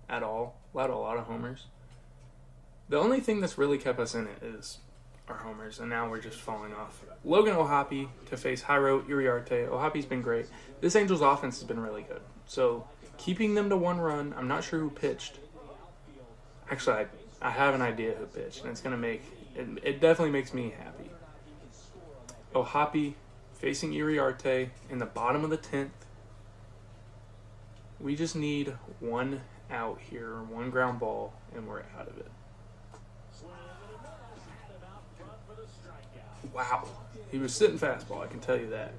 at all. Allowed a lot of homers. The only thing that's really kept us in it is our homers, and now we're just falling off. Logan O'Hoppe to face Jairo Iriarte. O'Hoppe's been great. This Angels offense has been really good. So keeping them to 1 run, I'm not sure who pitched. Actually, I have an idea who pitched, and it's going to make it definitely makes me happy. O'Hoppe facing Iriarte in the bottom of the 10th. We just need 1 out here, 1 ground ball, and we're out of it. Wow. He was sitting fastball, I can tell you that.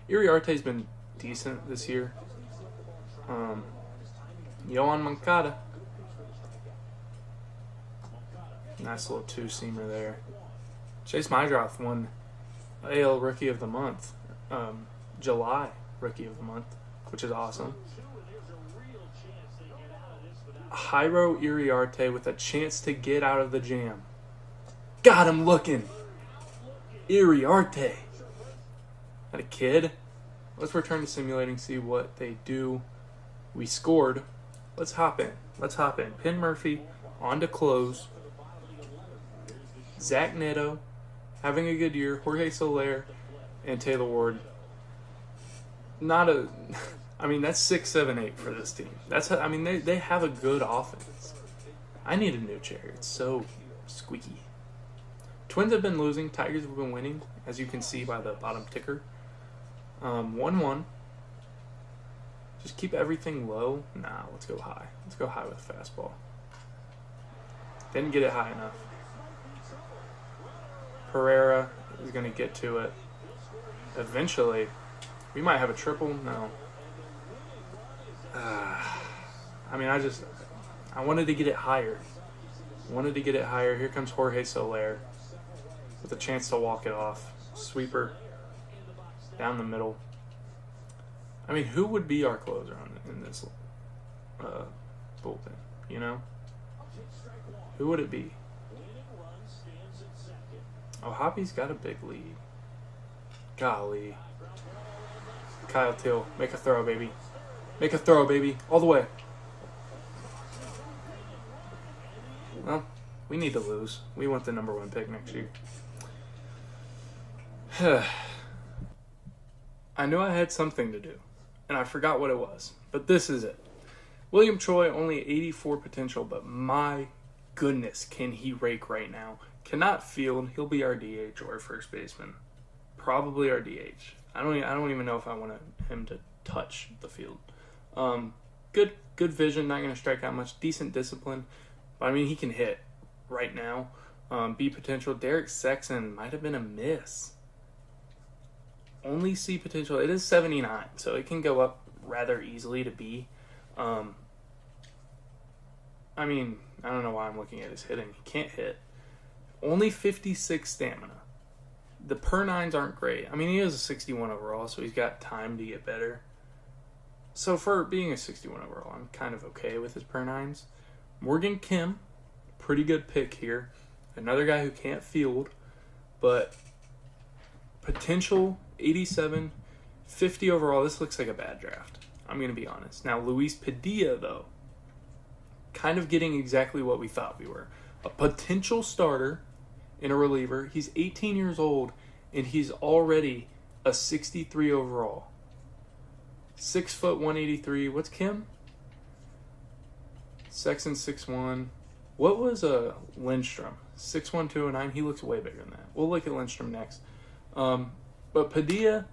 Iriarte's been decent this year. Yohan Moncada. Nice little 2-seamer there. Chase Mydroth won AL Rookie of the Month. July Rookie of the Month, which is awesome. Jairo Iriarte with a chance to get out of the jam. Got him looking. Iriarte. Had a kid. Let's return to simulating, see what they do. We scored. Let's hop in. Penn Murphy on to close. Zach Neto having a good year. Jorge Soler and Taylor Ward. That's 6, 7, 8 for this team. They have a good offense. I need a new chair. It's so squeaky. Twins have been losing. Tigers have been winning, as you can see by the bottom ticker. 1-1. Just keep everything low. Nah, let's go high. Let's go high with a fastball. Didn't get it high enough. Pereira is going to get to it. Eventually, we might have a triple. No. I wanted to get it higher. Here comes Jorge Soler with a chance to walk it off. Sweeper down the middle. Who would be our closer in this bullpen? You know? Who would it be? O'Hoppe's got a big lead. Golly. Kyle Till, make a throw, baby. All the way. Well, we need to lose. We want the number 1 pick next year. I knew I had something to do, and I forgot what it was. But this is it. William Choi, only 84 potential, but my goodness, can he rake right now. Cannot field. He'll be our DH or first baseman. Probably our DH. I don't even know if I want him to touch the field. Good vision, not going to strike out much. Decent discipline. But he can hit right now. B potential. Derek Sexton might have been a miss. Only C potential. It is 79, so it can go up rather easily to B. I don't know why I'm looking at his hitting. He can't hit. Only 56 stamina. The per 9s aren't great. He is a 61 overall, so he's got time to get better. So for being a 61 overall, I'm kind of okay with his per nines. Morgan Kim, pretty good pick here. Another guy who can't field, but potential 87, 50 overall. This looks like a bad draft. I'm going to be honest. Now, Luis Padilla, though, kind of getting exactly what we thought we were. A potential starter in a reliever. He's 18 years old, and he's already a 63 overall. 6 foot 183. What's Kim? Sexton 6'1". What was Lindstrom? 6'1", 209. He looks way bigger than that. We'll look at Lindstrom next. But Padilla,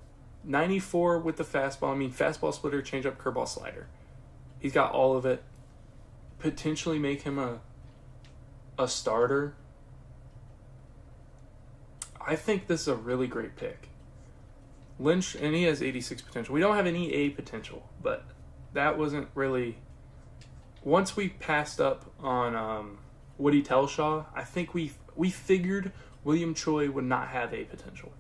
94 with the fastball. I mean, fastball, splitter, changeup, curveball, slider. He's got all of it. Potentially make him a starter. I think this is a really great pick. Lynch, and he has 86 potential. We don't have any A potential, but that wasn't really... Once we passed up on Woody Telshaw, I think we figured William Choi would not have A potential.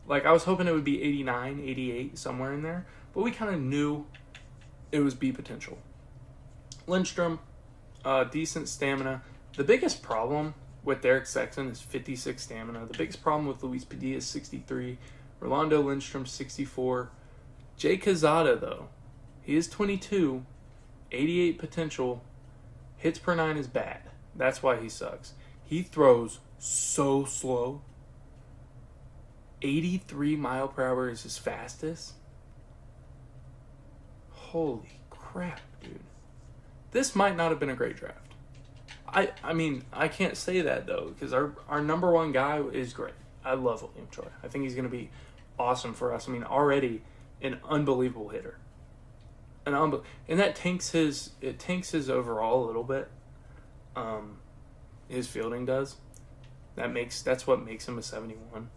Like, I was hoping it would be 89, 88, somewhere in there, but we kind of knew it was B potential. Lindstrom, decent stamina. The biggest problem with Derek Sexton is 56 stamina. The biggest problem with Luis Padilla is 63. Rolando Lindstrom, 64. Jay Quezada, though, he is 22, 88 potential. Hits per 9 is bad. That's why he sucks. He throws so slow. 83 mile per hour is his fastest. Holy crap, dude. This might not have been a great draft. I mean, I can't say that, though, because our number one guy is great. I love William Choi. I think he's going to be awesome for us. I mean, already an unbelievable hitter. And that tanks his overall a little bit. His fielding does. That's what makes him a 71.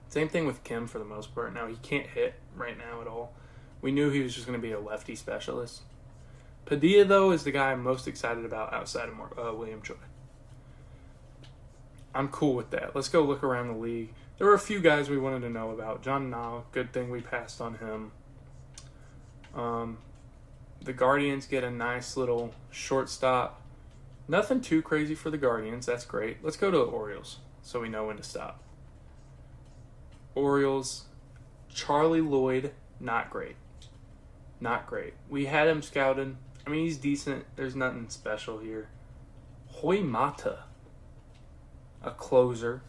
Same thing with Kim for the most part. Now, he can't hit right now at all. We knew he was just going to be a lefty specialist. Padilla, though, is the guy I'm most excited about outside of William Choi. I'm cool with that. Let's go look around the league. There were a few guys we wanted to know about. John Na, good thing we passed on him. The Guardians get a nice little shortstop. Nothing too crazy for the Guardians. That's great. Let's go to the Orioles so we know when to stop. Orioles, Charlie Lloyd, not great. Not great. We had him scouted. I mean, he's decent. There's nothing special here. Hoy Mata, a closer.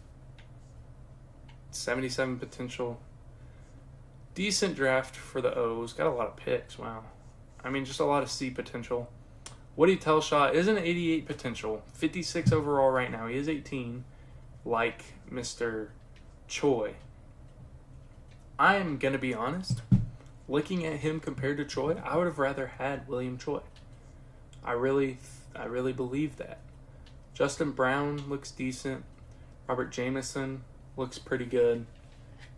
77 potential. Decent draft for the O's. Got a lot of picks. Wow. I mean, just a lot of C potential. Woody Telshaw is an 88 potential. 56 overall right now. He is 18, like Mr. Choi. I am going to be honest. Looking at him compared to Choi, I would have rather had William Choi. I really believe that. Justin Brown looks decent. Robert Jameson looks pretty good.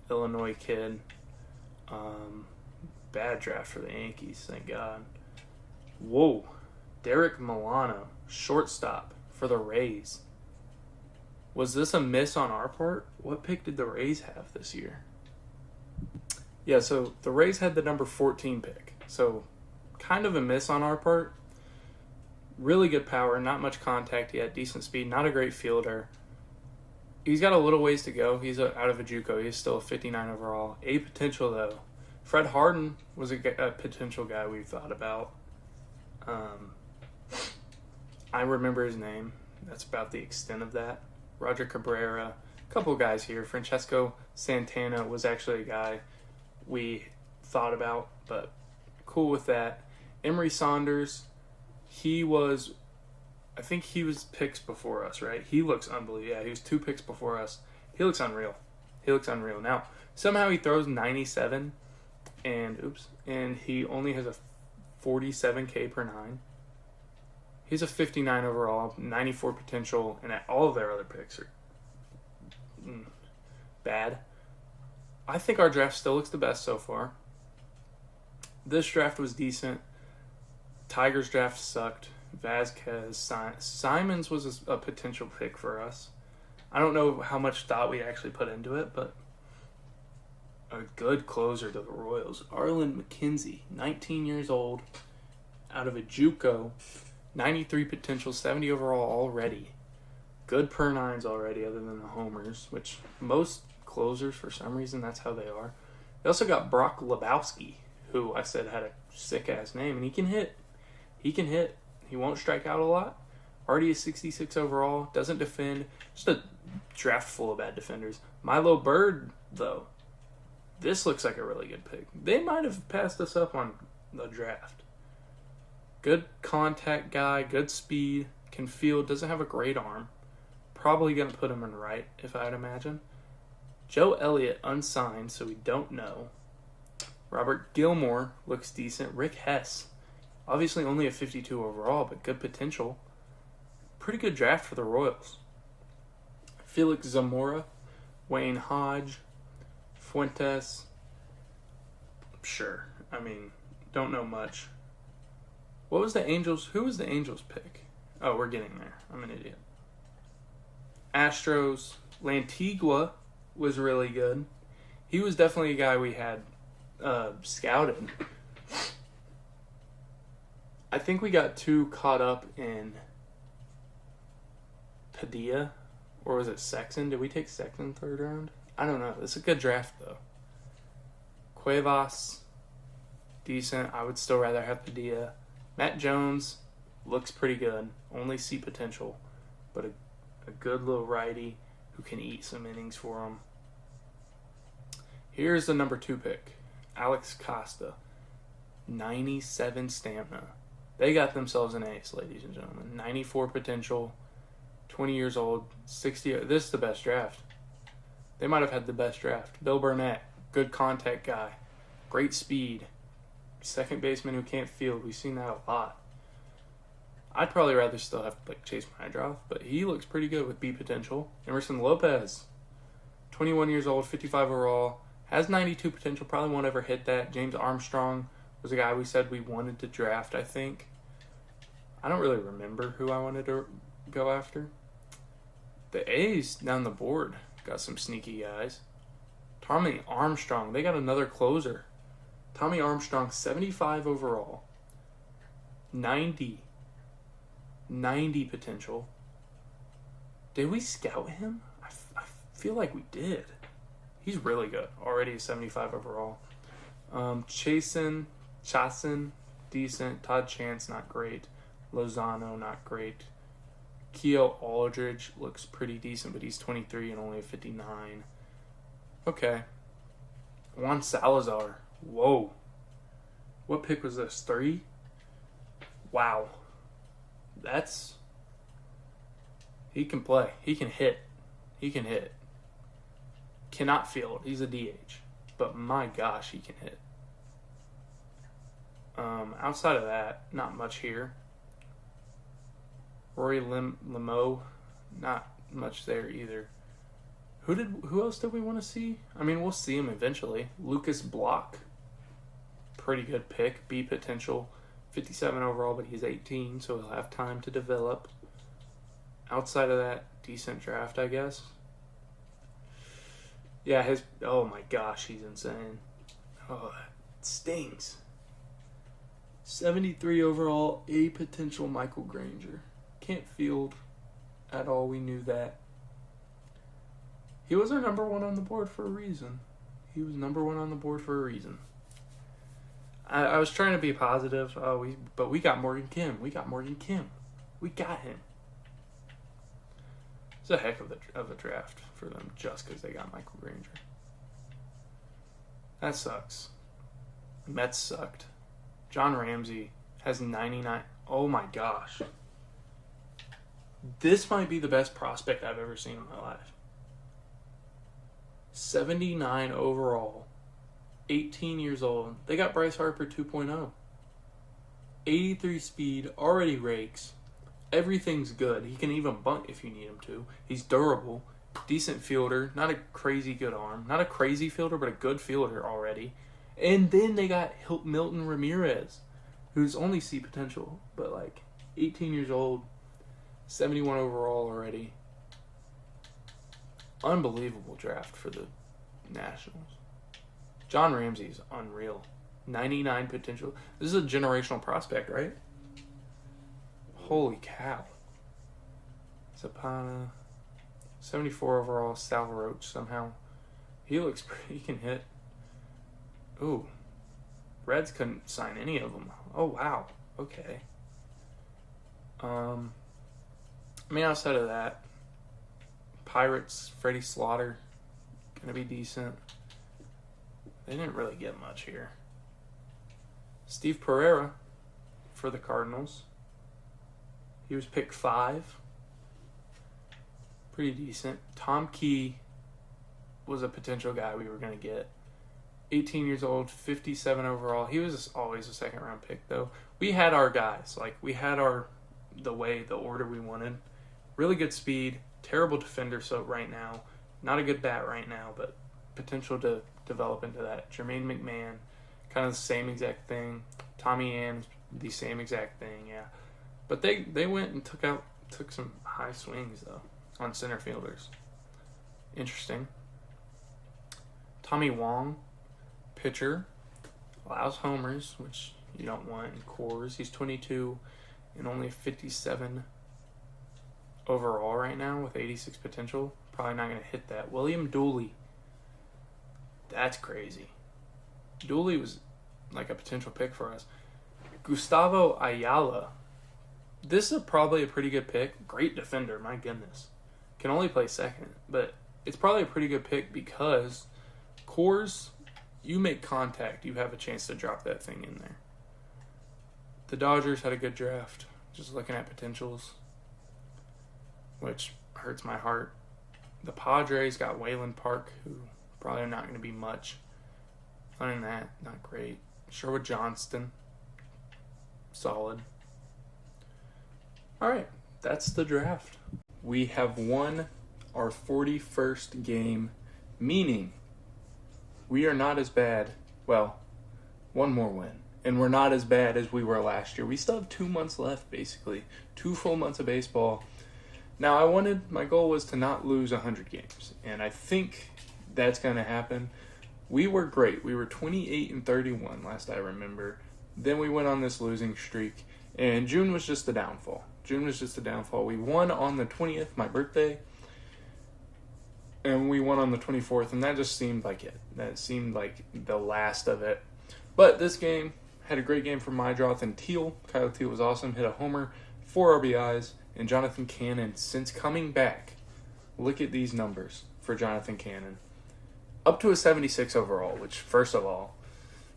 Illinois kid. Bad draft for the Yankees, thank God. Whoa. Derek Milano, shortstop for the Rays. Was this a miss on our part? What pick did the Rays have this year? Yeah, so the Rays had the number 14 pick. So kind of a miss on our part. Really good power, not much contact yet, decent speed, not a great fielder. He's got a little ways to go. He's out of a JUCO. He's still a 59 overall. A potential, though. Fred Harden was a potential guy we thought about. I remember his name. That's about the extent of that. Roger Cabrera. A couple guys here. Francesco Santana was actually a guy we thought about, but cool with that. Emery Saunders, I think he was picks before us, right? He looks unbelievable. Yeah, he was 2 picks before us. He looks unreal. Now, somehow he throws 97, and he only has a 47K per 9. He's a 59 overall, 94 potential, and all of their other picks are bad. I think our draft still looks the best so far. This draft was decent. Tigers draft sucked. Vasquez, Simons was a potential pick for us. I don't know how much thought we actually put into it, but a good closer to the Royals. Arlen McKenzie, 19 years old, out of a JUCO, 93 potential, 70 overall already. Good per nines already, other than the homers, which most closers, for some reason, that's how they are. They also got Brock Lebowski, who I said had a sick-ass name, and he can hit. He can hit. He won't strike out a lot. Already a 66 overall, doesn't defend. Just a draft full of bad defenders. Milo Bird, though, this looks like a really good pick. They might have passed us up on the draft. Good contact guy, good speed, can field, doesn't have a great arm. Probably going to put him in right, if I'd imagine. Joe Elliott, unsigned, so we don't know. Robert Gilmore looks decent. Rick Hess, obviously only a 52 overall, but good potential. Pretty good draft for the Royals. Felix Zamora, Wayne Hodge, Fuentes. Sure. I mean, don't know much. What was the Angels? Who was the Angels pick? Oh, we're getting there. I'm an idiot. Astros. Lantigua was really good. He was definitely a guy we had scouted. I think we got too caught up in Padilla, or was it Sexton? Did we take Sexton third round? I don't know. It's a good draft, though. Cuevas, decent. I would still rather have Padilla. Matt Jones looks pretty good. Only see potential, but a good little righty who can eat some innings for him. Here's the number 2 pick. Alex Costa, 97 stamina. They got themselves an ace, ladies and gentlemen. 94 potential, 20 years old, 60. This is the best draft. They might have had the best draft. Bill Burnett, good contact guy, great speed, second baseman who can't field. We've seen that a lot. I'd probably rather still have Chase Meidroth, but he looks pretty good with B potential. Emerson Lopez, 21 years old, 55 overall, has 92 potential, probably won't ever hit that. James Armstrong was a guy we said we wanted to draft, I think. I don't really remember who I wanted to go after. The A's down the board got some sneaky guys. Tommy Armstrong, they got another closer. Tommy Armstrong, 75 overall, 90 potential. Did we scout him? I feel like we did. He's really good. Already 75 overall. Chasen, decent. Todd Chance, not great. Lozano, not great. Keo Aldridge looks pretty decent, but he's 23 and only a 59. Okay. Juan Salazar. Whoa. What pick was this? 3? Wow. He can play. He can hit. Cannot field. He's a DH. But my gosh, he can hit. Outside of that, not much here. Rory Lemo, not much there either. Who else did we want to see? I mean, we'll see him eventually. Lucas Block, pretty good pick. B potential, 57 overall, but he's 18, so he'll have time to develop. Outside of that, decent draft, I guess. Yeah, oh my gosh, he's insane. Oh, that stings. 73 overall, A potential Michael Granger. Can't field at all, we knew that. He was our number 1 on the board for a reason. I was trying to be positive, but we got Morgan Kim. We got him. It's a heck of a draft for them just because they got Michael Granger. That sucks. Mets sucked. John Ramsey has 99. Oh my gosh. This might be the best prospect I've ever seen in my life. 79 overall. 18 years old. They got Bryce Harper 2.0. 83 speed, already rakes. Everything's good. He can even bunt if you need him to. He's durable. Decent fielder. Not a crazy good arm. Not a crazy fielder, but a good fielder already. And then they got Milton Ramirez, who's only C potential, but 18 years old, 71 overall already. Unbelievable draft for the Nationals. John Ramsey is unreal. 99 potential. This is a generational prospect, right? Holy cow. Zapata. 74 overall. Sal Roach somehow. He looks pretty. He can hit. Ooh. Reds couldn't sign any of them. Oh, wow. Okay. Outside of that, Pirates, Freddie Slaughter, gonna be decent. They didn't really get much here. Steve Pereira for the Cardinals. He was picked 5. Pretty decent. Tom Key was a potential guy we were gonna get. 18 years old, 57 overall. He was always a second-round pick, though. We had our guys. We had the order we wanted. Really good speed. Terrible defender right now. Not a good bat right now, but potential to develop into that. Jermaine McMahon, kind of the same exact thing. Tommy Ames, the same exact thing, yeah. But they went and took some high swings, though, on center fielders. Interesting. Tommy Wong, pitcher, allows homers, which you don't want in Coors. He's 22 and only 57 overall right now with 86 potential. Probably not going to hit that. William Dooley. That's crazy. Dooley was like a potential pick for us. Gustavo Ayala. This is probably a pretty good pick. Great defender, my goodness. Can only play second, but it's probably a pretty good pick because Coors, you make contact, you have a chance to drop that thing in there. The Dodgers had a good draft. Just looking at potentials, which hurts my heart. The Padres got Waylon Park, who probably not going to be much. Other than that, not great. Sherwood Johnston, solid. All right, that's the draft. We have won our 41st game, meaning we are not as bad. Well, one more win. And we're not as bad as we were last year. We still have 2 months left, basically. 2 full months of baseball. Now, my goal was to not lose 100 games. And I think that's going to happen. We were great. We were 28-31 last I remember. Then we went on this losing streak. And June was just the downfall. We won on the 20th, my birthday. And we won on the 24th. And that just seemed like it. That seemed like the last of it. But this game, had a great game from Mydroth and Teal. Kyle Teal was awesome. Hit a homer, 4 RBIs. And Jonathan Cannon, since coming back, look at these numbers for Jonathan Cannon. Up to a 76 overall, which, first of all,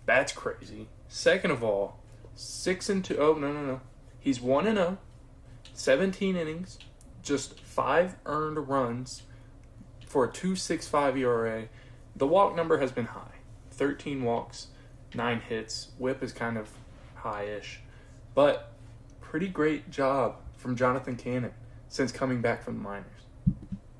that's crazy. Second of all, 6-2. Oh, no. He's 1-0, 17 innings, just 5 earned runs for a 2.65 ERA. The walk number has been high. 13 walks, 9 hits. Whip is kind of high-ish. But pretty great job from Jonathan Cannon since coming back from the minors.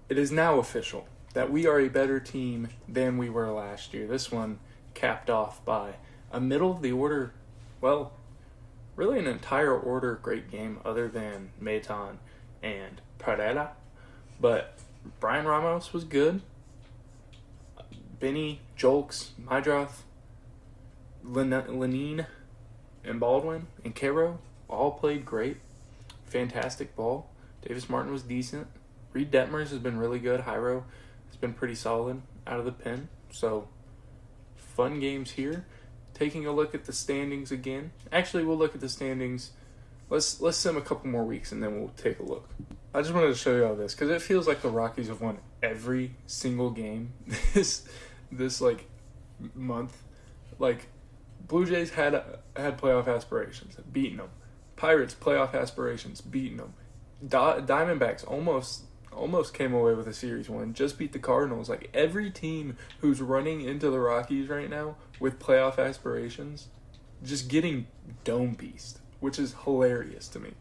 It is now official that we are a better team than we were last year. This one capped off by a middle-of-the-order, well, really an entire order great game other than Maton and Pereira. But Brian Ramos was good. Benny, Jolks, Mydroth, Lenine, and Baldwin, and Caro all played great. Fantastic ball. Davis Martin was decent. Reed Detmers has been really good. Hyro has been pretty solid out of the pen. So, fun games here. Taking a look at the standings again. Actually, we'll look at the standings. Let's sim a couple more weeks and then we'll take a look. I just wanted to show you all this because it feels like the Rockies have won every single game this month. Like, Blue Jays had playoff aspirations, beating them. Pirates, playoff aspirations, beating them. Diamondbacks almost came away with a series win, just beat the Cardinals. Like, every team who's running into the Rockies right now with playoff aspirations, just getting dome pieced, which is hilarious to me.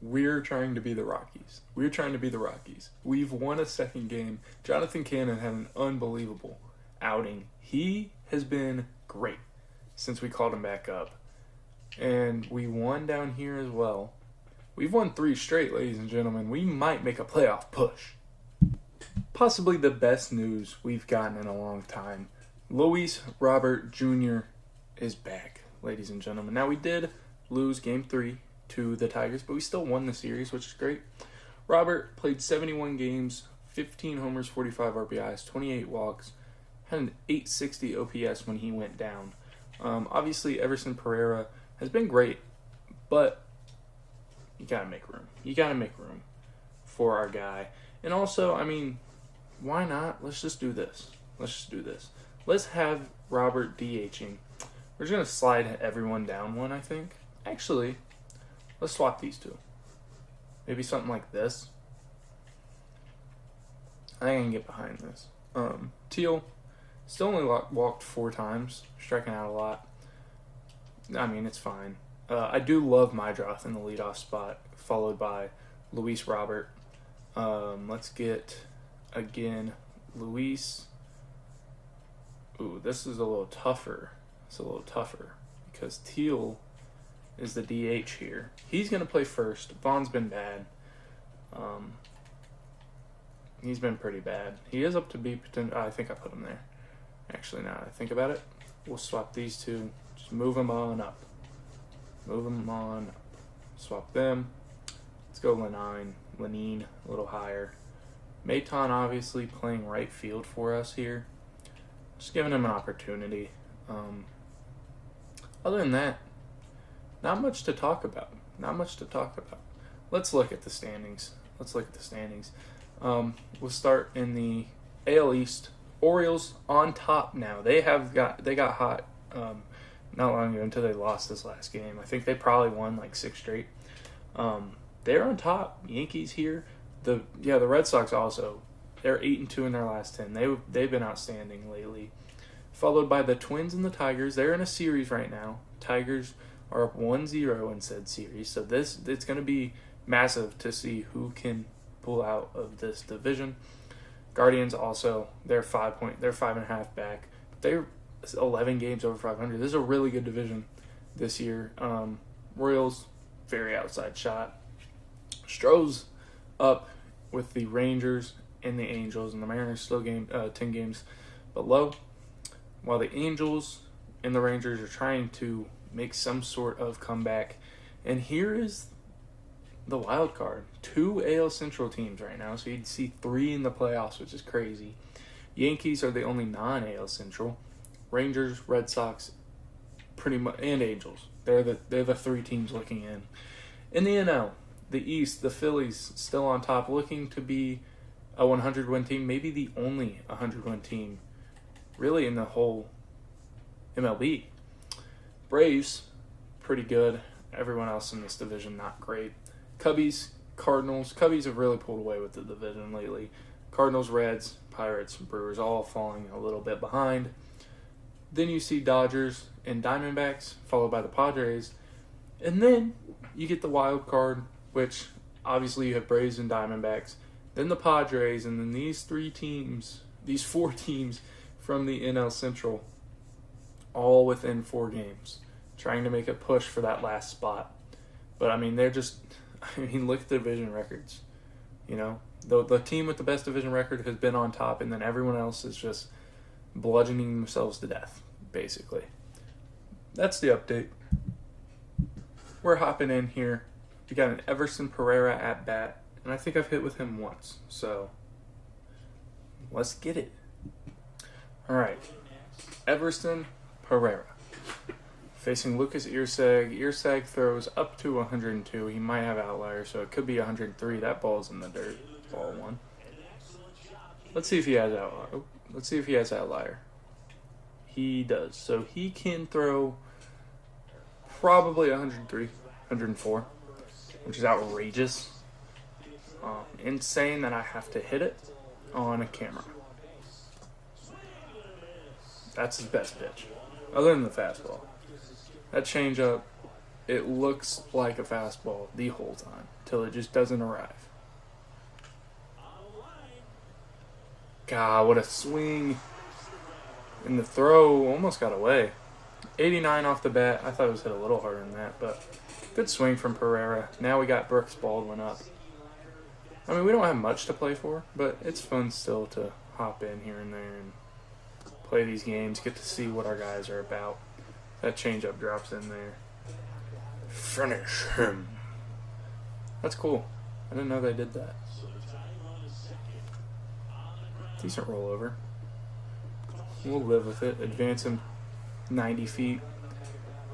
We're trying to be the Rockies. We've won a second game. Jonathan Cannon had an unbelievable outing. He has been great since we called him back up. And we won down here as well. We've won 3 straight, ladies and gentlemen. We might make a playoff push. Possibly the best news we've gotten in a long time. Luis Robert Jr. is back, ladies and gentlemen. Now, we did lose Game 3 to the Tigers, but we still won the series, which is great. Robert played 71 games, 15 homers, 45 RBIs, 28 walks, had an 860 OPS when he went down. Obviously, Everson Pereira has been great, but you got to make room. You got to make room for our guy. And also, I mean, why not? Let's just do this. Let's have Robert DHing. We're just going to slide everyone down one, I think. Actually, let's swap these two. Maybe something like this. I think I can get behind this. Teal still only walked 4 times, striking out a lot. I mean, it's fine. I do love Meidroth in the leadoff spot, followed by Luis Robert. Let's get, again, Luis. Ooh, this is a little tougher. It's a little tougher because Teal is the DH here. He's going to play first. Vaughn's been bad. He's been pretty bad. He is up to be potential. I think I put him there. Actually, now that I think about it, we'll swap these two. Just move them on up. Move them on up. Swap them. Let's go Lenine a little higher. Maton obviously playing right field for us here. Just giving him an opportunity. Other than that, not much to talk about. Let's look at the standings. We'll start in the AL East. Orioles on top now. They got hot not long ago until they lost this last game. I think they probably won like 6 straight. They're on top. Yankees here. The Red Sox also. They're 8-2 in their last 10. They've been outstanding lately. Followed by the Twins and the Tigers. They're in a series right now. Tigers are up 1-0 in said series. So it's going to be massive to see who can pull out of this division. Guardians also, they're 5.5 back. They're 11 games over 500. This is a really good division this year. Royals, very outside shot. Stros up with the Rangers and the Angels, and the Mariners still 10 games below, while the Angels and the Rangers are trying to make some sort of comeback. And here is the wild card. 2 AL Central teams right now, so you'd see 3 in the playoffs, which is crazy. Yankees are the only non-AL Central. Rangers, Red Sox, pretty much, and Angels. They're the 3 teams looking in. In the NL, the East, the Phillies still on top, looking to be a 100-win team, maybe the only 100-win team really in the whole MLB. Braves, pretty good. Everyone else in this division, not great. Cubbies, Cardinals. Cubbies have really pulled away with the division lately. Cardinals, Reds, Pirates, Brewers all falling a little bit behind. Then you see Dodgers and Diamondbacks, followed by the Padres. And then you get the wild card, which obviously you have Braves and Diamondbacks. Then the Padres, and then these 4 teams from the NL Central, all within 4 games, trying to make a push for that last spot. But, I mean, look at the division records. You know, the team with the best division record has been on top, and then everyone else is just bludgeoning themselves to death, basically. That's the update. We're hopping in here. We got an Everson Pereira at bat, and I think I've hit with him once. So, let's get it. All right. Everson Pereira facing Lucas Irseg. Irseg throws up to 102. He might have outlier, so it could be 103. That ball's in the dirt. Ball 1. Let's see if he has outlier. Let's see if he has outlier. He does. So he can throw probably 103, 104, which is outrageous. Insane that I have to hit it on a camera. That's his best pitch, other than the fastball. That changeup, it looks like a fastball the whole time till it just doesn't arrive. God, what a swing. And the throw almost got away. 89 off the bat. I thought it was hit a little harder than that, but good swing from Pereira. Now we got Brooks Baldwin up. I mean, we don't have much to play for, but it's fun still to hop in here and there and play these games, get to see what our guys are about. That changeup drops in there. Finish him. That's cool. I didn't know they did that. Decent rollover. We'll live with it. Advance him 90 feet.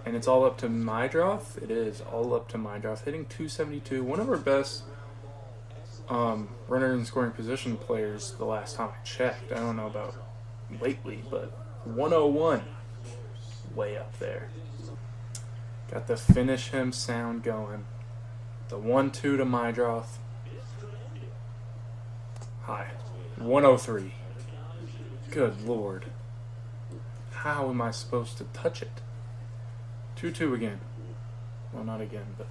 And it's all up to Mydroth. It is all up to Mydroth. Hitting 272. One of our best runner in scoring position players the last time I checked. I don't know about lately, but 101. Way up there. Got the finish him sound going. The 1-2 to Mydroth. High. 103. Good Lord. How am I supposed to touch it? 2-2 again. Well, not again, but...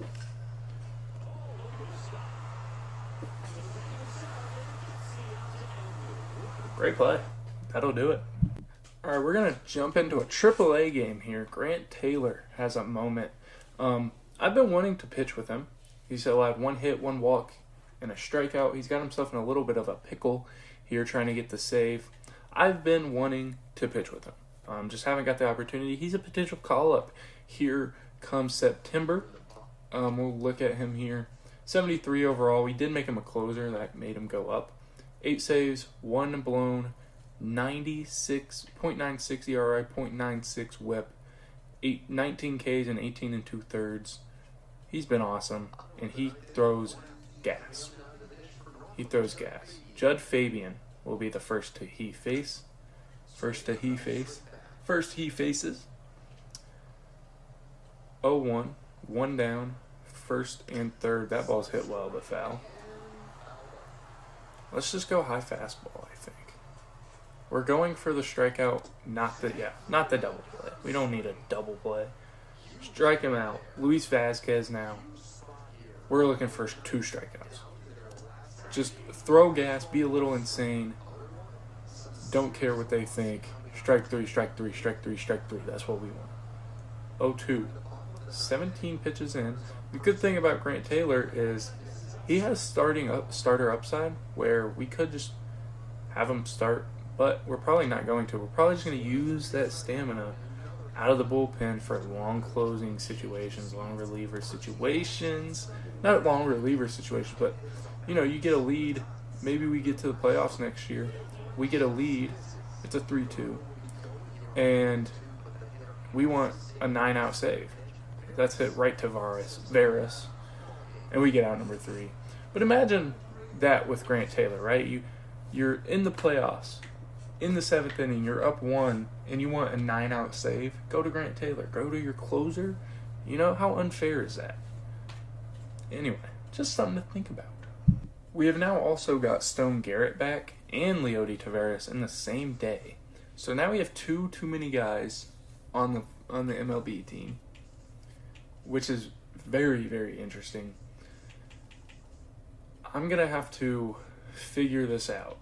Great play. That'll do it. All right, we're going to jump into a AAA game here. Grant Taylor has a moment. I've been wanting to pitch with him. He's allowed 1 hit, 1 walk, and a strikeout. He's got himself in a little bit of a pickle here trying to get the save. I've been wanting to pitch with him. Just haven't got the opportunity. He's a potential call-up here come September. We'll look at him here. 73 overall. We did make him a closer. That made him go up. 8 saves, 1 blown, 96.96 ERA, .96 WHIP, 19 Ks and 18 2/3. He's been awesome, and he throws gas. He throws gas. Judd Fabian will be the first he faces. First he faces. 0-1, 1 down, first and third. That ball's hit well, but foul. Let's just go high fastball, I think. We're going for the strikeout, not the double play. We don't need a double play. Strike him out. Luis Vasquez now. We're looking for 2 strikeouts. Just throw gas, be a little insane. Don't care what they think. Strike 3, strike 3, strike 3, strike 3. That's what we want. 0-2. 17 pitches in. The good thing about Grant Taylor is he has starter upside where we could just have him start, but we're probably not going to. We're probably just going to use that stamina out of the bullpen for long closing situations, long reliever situations. Not long reliever situations, but, you get a lead. Maybe we get to the playoffs next year. We get a lead. It's a 3-2. And we want a 9-out save. That's hit right to Varus. And we get out number 3. But imagine that with Grant Taylor, right? You're in the playoffs, in the 7th inning, you're up 1, and you want a 9-out save. Go to Grant Taylor. Go to your closer. How unfair is that? Anyway, just something to think about. We have now also got Stone Garrett back and Leody Taveras in the same day. So now we have too many guys on the MLB team, which is very, very interesting. I'm going to have to figure this out.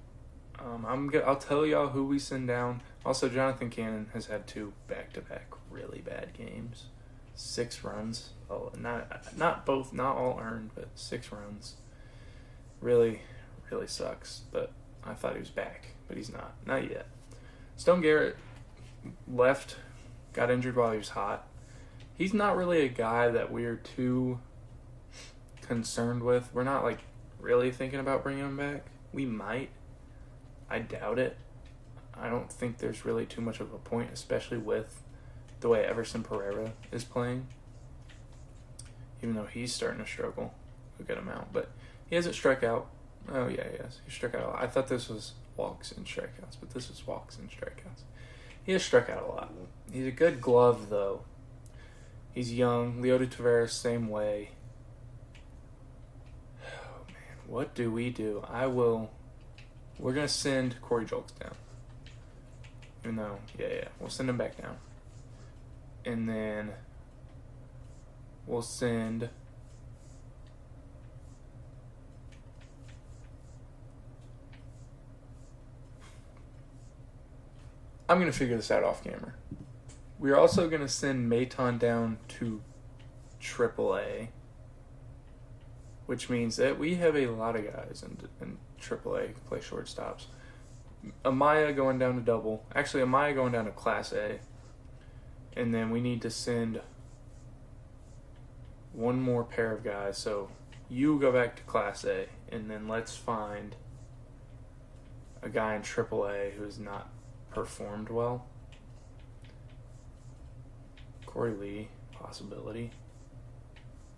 I'll tell y'all who we send down. Also, Jonathan Cannon has had 2 back-to-back really bad games. 6 runs. Oh, not all earned, but 6 runs. Really, really sucks. But I thought he was back, but he's not. Not yet. Stone Garrett left, got injured while he was hot. He's not really a guy that we're too concerned with. We're not really thinking about bringing him back. We might. I doubt it. I don't think there's really too much of a point, especially with the way Everson Pereira is playing. Even though he's starting to struggle. We'll get him out. But he hasn't struck out. Oh, yeah, he has. He struck out a lot. I thought this was walks and strikeouts, but this is walks and strikeouts. He has struck out a lot. He's a good glove, though. He's young. Leody Taveras, same way. Oh, man. What do we do? We're going to send Corey Julks down. Even though, we'll send him back down. And then we'll send I'm going to figure this out off camera. We're also going to send Maton down to AAA, which means that we have a lot of guys in AAA who play shortstops. Amaya going down to double. Actually, Amaya going down to Class A. And then we need to send one more pair of guys. So you go back to Class A, and then let's find a guy in AAA who has not performed well. Corey Lee, possibility.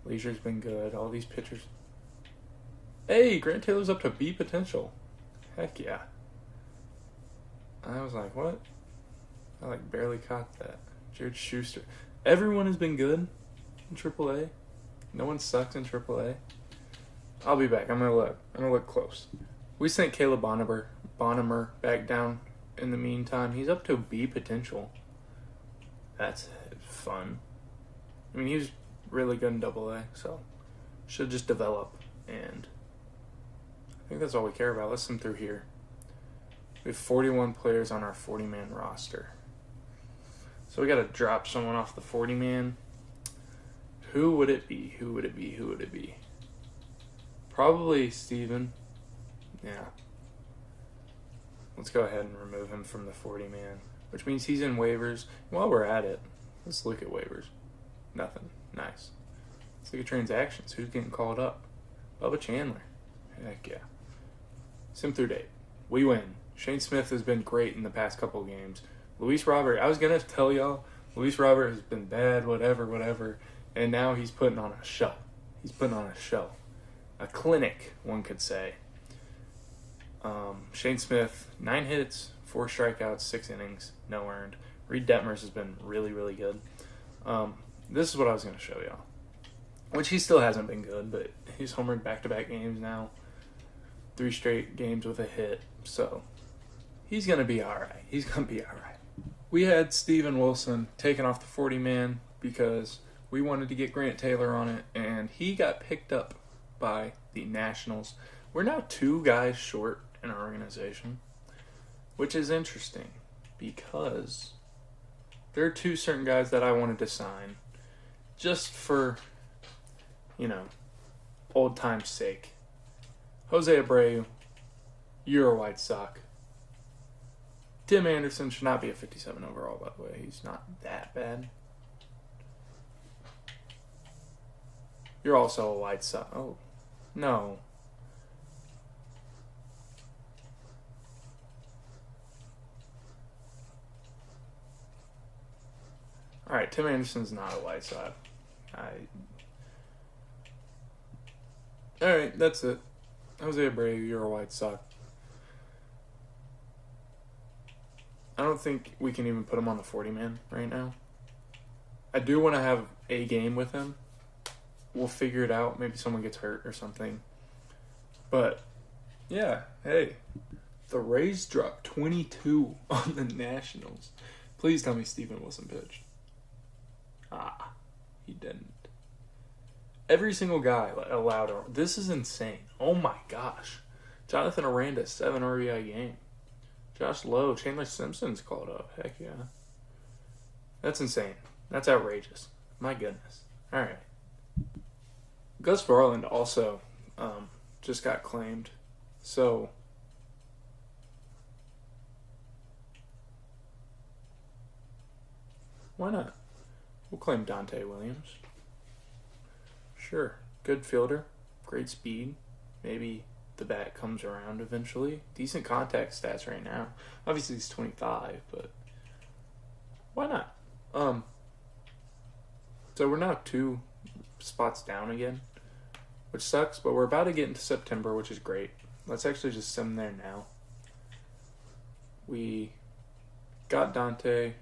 Leisure's been good. All these pitchers. Hey, Grant Taylor's up to B potential. Heck yeah. I was like, what? I barely caught that. Jared Schuster. Everyone has been good in AAA. No one sucks in AAA. I'll be back. I'm gonna look close. We sent Caleb Bonnemer back down in the meantime. He's up to B potential. That's fun. I mean, he was really good in AA, so should just develop. And I think that's all we care about. Let's sim through here. We have 41 players on our 40-man roster. So we got to drop someone off the 40-man. Who would it be? Who would it be? Who would it be? Probably Steven. Yeah. Let's go ahead and remove him from the 40-man, which means he's in waivers. While we're at it, let's look at waivers. Nothing. Nice. Let's look at transactions. Who's getting called up? Bubba Chandler. Heck yeah. Sim through date. We win. Shane Smith has been great in the past couple games. Luis Robert, I was going to tell y'all, Luis Robert has been bad, whatever, and now he's putting on a show. He's putting on a show. A clinic, one could say. Shane Smith, 9 hits, 4 strikeouts, 6 innings, no earned. Reed Detmers has been really, really good. This is what I was going to show y'all. Which he still hasn't been good, but he's homered back-to-back games now. 3 straight games with a hit, so he's going to be all right. He's going to be all right. We had Steven Wilson taken off the 40-man because we wanted to get Grant Taylor on it, and he got picked up by the Nationals. We're now 2 guys short in our organization, which is interesting because there are 2 certain guys that I wanted to sign just for, old time's sake. Jose Abreu, you're a White Sox. Tim Anderson should not be a 57 overall, by the way. He's not that bad. You're also a White Sox. Oh, no. All right, Tim Anderson's not a White Sox. All right, that's it. Jose Abreu, you're a White Sox. I don't think we can even put him on the 40-man right now. I do want to have a game with him. We'll figure it out. Maybe someone gets hurt or something. But, yeah, hey. The Rays dropped 22 on the Nationals. Please tell me Steven Wilson pitched. He didn't. Every single guy allowed. This is insane. Oh my gosh. Jonathan Aranda, 7 RBI game. Josh Lowe, Chandler Simpson's called up. Heck yeah. That's insane. That's outrageous. My goodness. All right. Gus Varland also just got claimed. So why not? We'll claim Dante Williams. Sure. Good fielder. Great speed. Maybe the bat comes around eventually. Decent contact stats right now. Obviously he's 25, but why not? So we're now 2 spots down again, which sucks, but we're about to get into September, which is great. Let's actually just sim there now. We got Dante.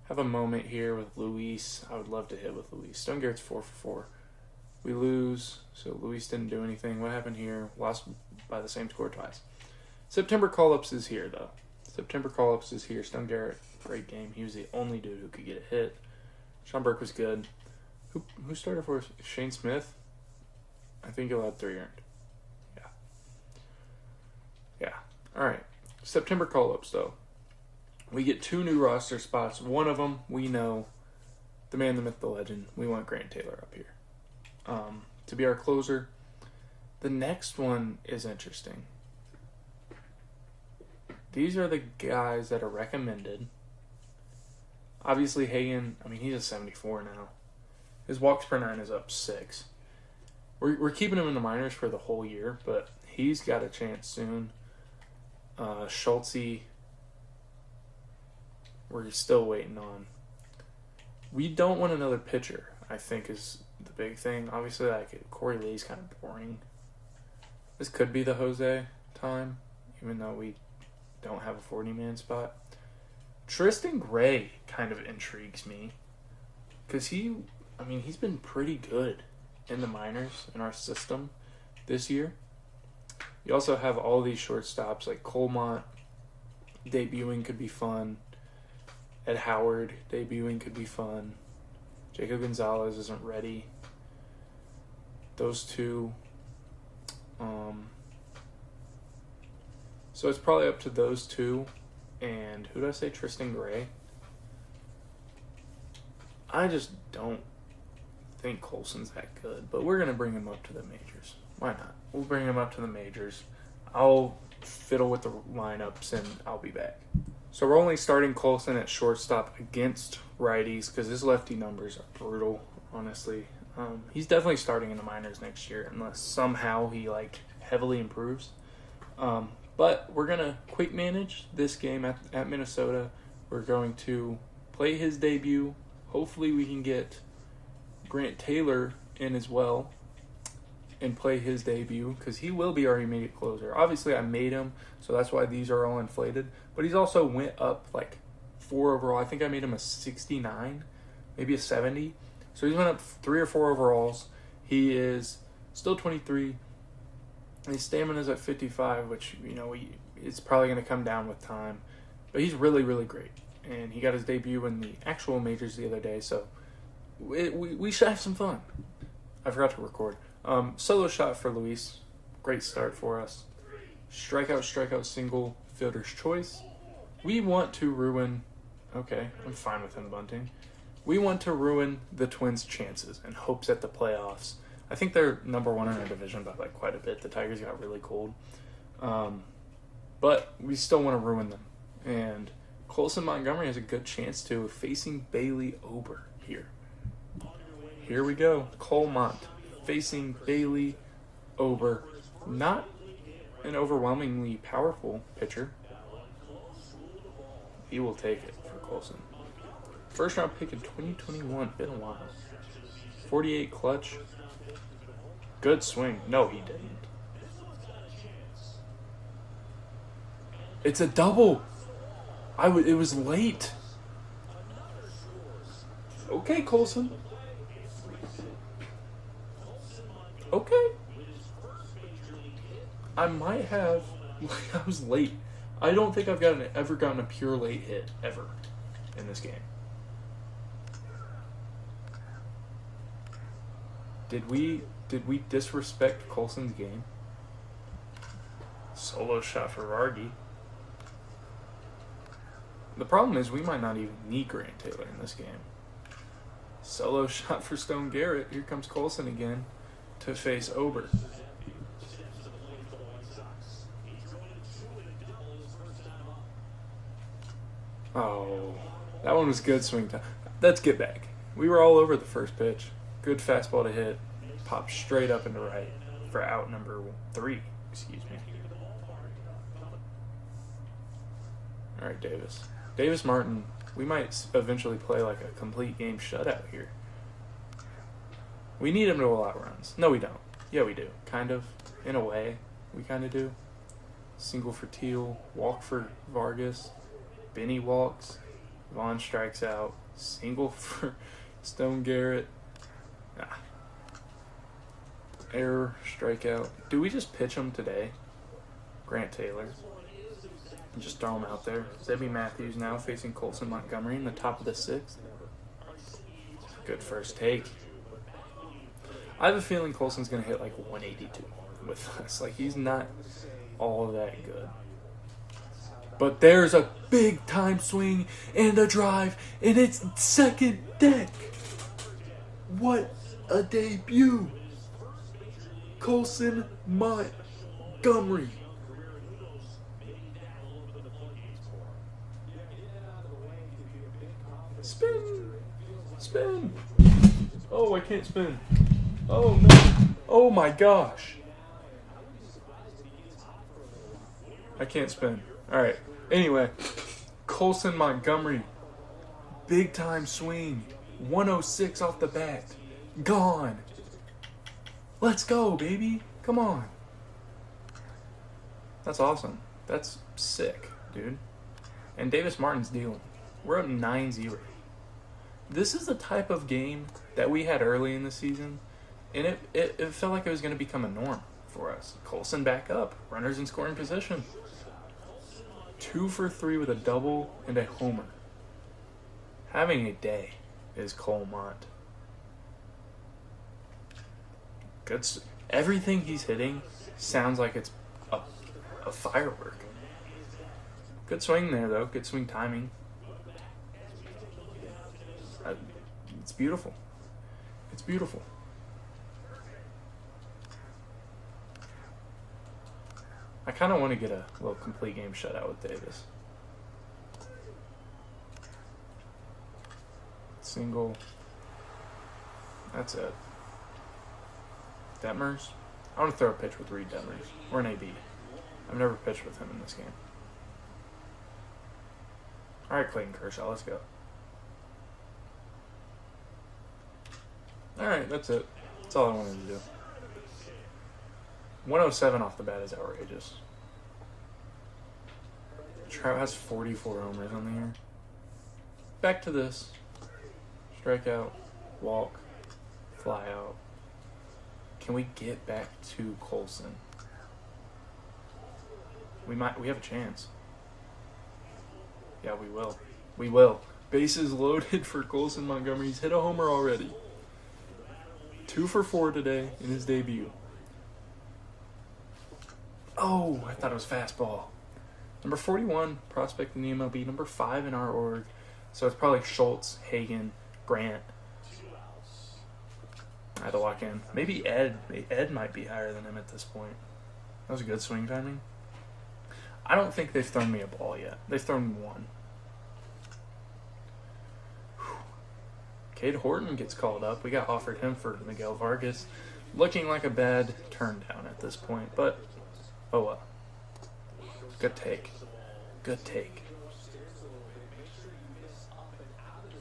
Have a moment here with Luis. I would love to hit with Luis. Stone Garrett's 4 for 4. We lose, so Luis didn't do anything. What happened here? Lost by the same score twice. September call-ups is here, though. September call-ups is here. Stone Garrett, great game. He was the only dude who could get a hit. Sean Burke was good. Who started for us? Shane Smith? I think he'll have 3 earned. Yeah. All right. September call-ups, though. We get 2 new roster spots. One of them, we know, the man, the myth, the legend. We want Grant Taylor up here to be our closer. The next one is interesting. these are the guys that are recommended. Obviously, Hagen, I mean, he's a 74 now. His walks per 9 is up 6. We're keeping him in the minors for the whole year, but he's got a chance soon. Schultze, we're still waiting on. We don't want another pitcher, I think, is the big thing. Obviously, like, Corey Lee's kind of boring. This could be the Jose time, even though we don't have a 40-man spot. Tristan Gray kind of intrigues me because he's been pretty good in the minors in our system this year. You also have all these shortstops like Colmont debuting could be fun. Ed Howard debuting could be fun. Jacob Gonzalez isn't ready. Those two. So it's probably up to those two. And who did I say? Tristan Gray. I just don't think Colson's that good. But we're going to bring him up to the majors. Why not? We'll bring him up to the majors. I'll fiddle with the lineups and I'll be back. So we're only starting Colson at shortstop against righties because his lefty numbers are brutal, honestly. He's definitely starting in the minors next year unless somehow he heavily improves. But we're going to quick manage this game at Minnesota. We're going to play his debut. Hopefully we can get Grant Taylor in as well and play his debut because he will be our immediate closer. Obviously, I made him, so that's why these are all inflated. But he's also went up 4 overall. I think I made him a 69, maybe a 70. So he's went up 3 or 4 overalls. He is still 23. His stamina is at 55, which, it's probably going to come down with time. But he's really, really great. And he got his debut in the actual majors the other day, so we should have some fun. I forgot to record. Solo shot for Luis. Great start for us. Strikeout, single, fielder's choice. We want to ruin... Okay, I'm fine with him bunting. We want to ruin the Twins' chances in hopes at the playoffs. I think they're number 1 in our division by quite a bit. The Tigers got really cold. But we still want to ruin them. And Colson Montgomery has a good chance to, facing Bailey Ober here. Here we go. Colmont facing Bailey Ober. Not an overwhelmingly powerful pitcher. He will take it for Colson. First round pick in 2021. Been a while. 48 clutch. Good swing. No, he didn't. It's a double. It was late. Okay, Colson. Okay. I might have. I was late. I don't think I've ever gotten a pure late hit ever in this game. Did we disrespect Colson's game? Solo shot for Vardy. The problem is we might not even need Grant Taylor in this game. Solo shot for Stone Garrett. Here comes Colson again to face Ober. Oh, that one was good swing time. Let's get back. We were all over the first pitch. Good fastball to hit. Pop straight up into right for out number 3. Excuse me. All right, Davis. Davis Martin. We might eventually play a complete game shutout here. We need him to allow runs. No, we don't. Yeah, we do. Kind of. In a way, we kind of do. Single for Teal. Walk for Vargas. Benny walks. Vaughn strikes out. Single for Stone Garrett. Error, strikeout. Do we just pitch him today? Grant Taylor. And just throw him out there. Zebby Matthews now facing Colson Montgomery in the top of the 6th. Good first take. I have a feeling Colson's going to hit 182 with us. He's not all that good. But there's a big time swing and a drive, and it's second deck. What a debut. Colson Montgomery. Spin! Spin! Oh, I can't spin. Oh, no. Oh, my gosh. I can't spin. Alright. Anyway. Colson Montgomery. Big time swing. 106 off the bat. Gone. Let's go, baby. Come on. That's awesome. That's sick, dude. And Davis Martin's dealing. We're up 9-0. This is the type of game that we had early in the season, and it felt like it was going to become a norm for us. Colson back up. Runners in scoring position. 2 for 3 with a double and a homer. Having a day is Cole Mont. Good. Everything he's hitting sounds like it's a firework. Good swing there, though. Good swing timing. It's beautiful. It's beautiful. I kind of want to get a little complete game shutout with Davis. Single. That's it. Detmers. I want to throw a pitch with Reed Detmers. Or an AB. I've never pitched with him in this game. Alright, Clayton Kershaw, let's go. Alright, that's it. That's all I wanted to do. 107 off the bat is outrageous. Trout has 44 homers on the year. Back to this. Strikeout, walk, fly out. Can we get back to Colson? We have a chance. Yeah, we will. We will. Bases loaded for Colson Montgomery. He's hit a homer already. 2 for 4 today in his debut. Oh, I thought it was fastball. Number 41, prospect in the MLB. Number 5 in our org. So it's probably Schultz, Hagen, Grant. I had to lock in. Maybe Ed. Ed might be higher than him at this point. That was a good swing timing. I don't think they've thrown me a ball yet. They've thrown one. Cade Horton gets called up. We got offered him for Miguel Vargas. Looking like a bad turn down at this point, but oh well. Good take. Good take.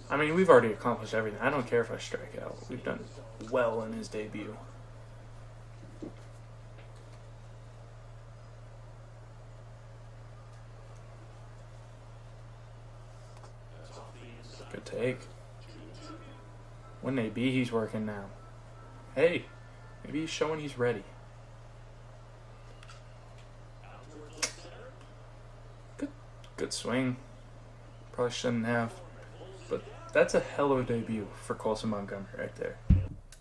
I mean, we've already accomplished everything. I don't care if I strike out. We've done well in his debut. Good take. Wouldn't it be he's working now? Hey, maybe he's showing he's ready. Good swing. Probably shouldn't have. But that's a hell of a debut for Colson Montgomery right there.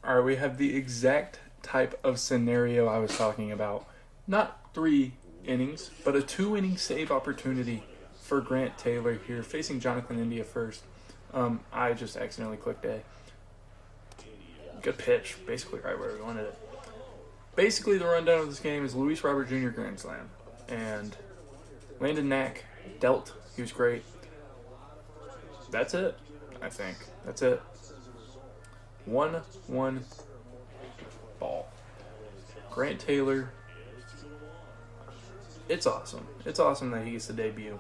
Alright, we have the exact type of scenario I was talking about. Not 3 innings, but a 2-inning save opportunity for Grant Taylor here, facing Jonathan India first. I just accidentally clicked A. Good pitch, basically right where we wanted it. Basically, the rundown of this game is Luis Robert Jr. Grand Slam. And Landon Knack dealt. He was great. That's it, I think. That's it. 1-1 ball. Grant Taylor. It's awesome. It's awesome that he gets the debut.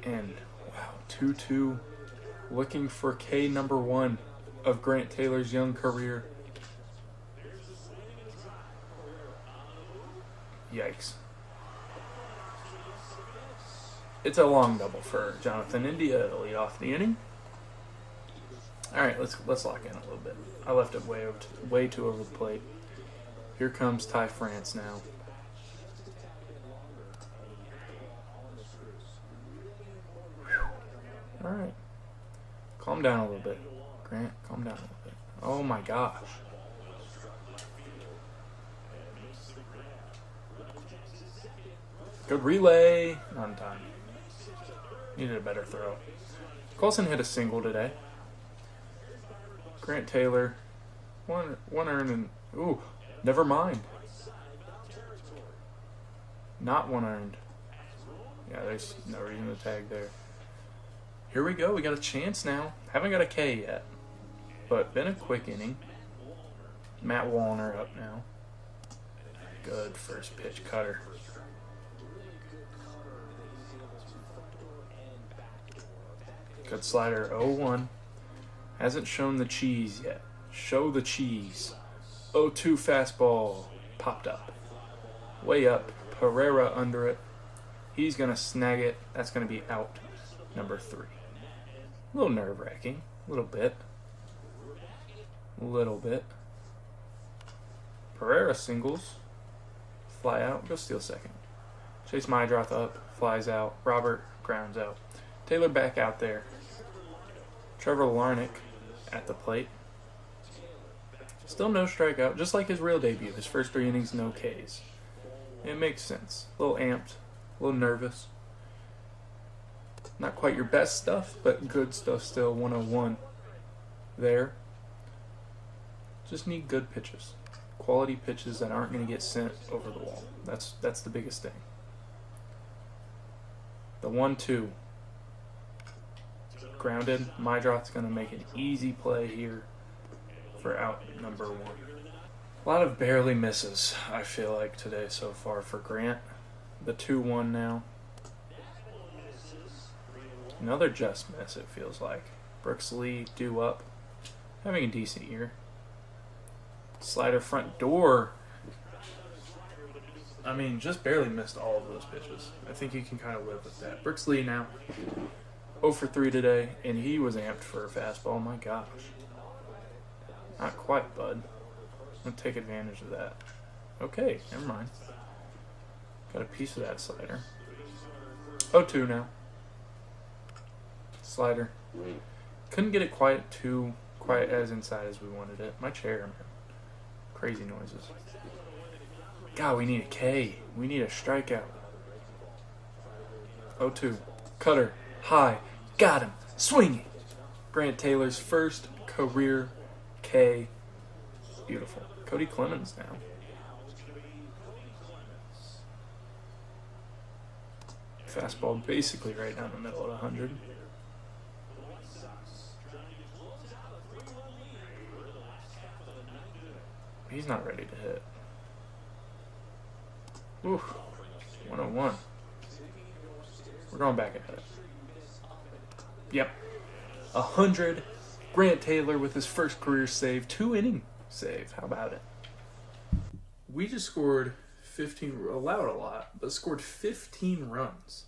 And, wow, 2-2. Looking for K number 1 of Grant Taylor's young career. Yikes. It's a long double for Jonathan India to lead off the inning. All right, let's lock in a little bit. I left it way too over the plate. Here comes Ty France now. Whew. All right, calm down a little bit, Grant. Calm down a little bit. Oh my gosh. Good relay. Not in time. Needed a better throw. Colson hit a single today. Grant Taylor. One earned and... Ooh, never mind. Not one earned. Yeah, there's no reason to tag there. Here we go. We got a chance now. Haven't got a K yet, but been a quick inning. Matt Wallner up now. Good first pitch cutter. Good slider. 0-1. Hasn't shown the cheese yet. Show the cheese. 0-2 fastball. Popped up. Way up. Pereira under it. He's going to snag it. That's going to be out. Number 3. A little nerve-wracking. A little bit. Pereira singles. Fly out. Go steal second. Chase Mydroth up. Flies out. Robert grounds out. Taylor back out there. Trevor Larnach at the plate. Still no strikeout. Just like his real debut. His first 3 innings, no Ks. It makes sense. A little amped. A little nervous. Not quite your best stuff, but good stuff still. 101 there. Just need good pitches. Quality pitches that aren't going to get sent over the wall. That's the biggest thing. The 1-2. Grounded. Mydroth's going to make an easy play here for out number 1. A lot of barely misses, I feel like, today so far for Grant. The 2-1 now. Another just miss, it feels like. Brooks Lee due up. Having a decent year. Slider front door. I mean, just barely missed all of those pitches. I think you can kind of live with that. Brooks Lee now 0 for 3 today, and he was amped for a fastball. My gosh. Not quite, bud. I'm going to take advantage of that. Okay, never mind. Got a piece of that slider. 0-2 now. Slider. Couldn't get it quite as inside as we wanted it. My chair, man. Crazy noises. God, we need a K. We need a strikeout. 0-2. Cutter. High. Got him. Swinging. Grant Taylor's first career K. Beautiful. Cody Clemens now. Fastball basically right down the middle at 100. He's not ready to hit. Ooh, 101. We're going back at it. Yep. 100. Grant Taylor with his first career save. 2-inning save. How about it? We just scored 15, allowed a lot, but scored 15 runs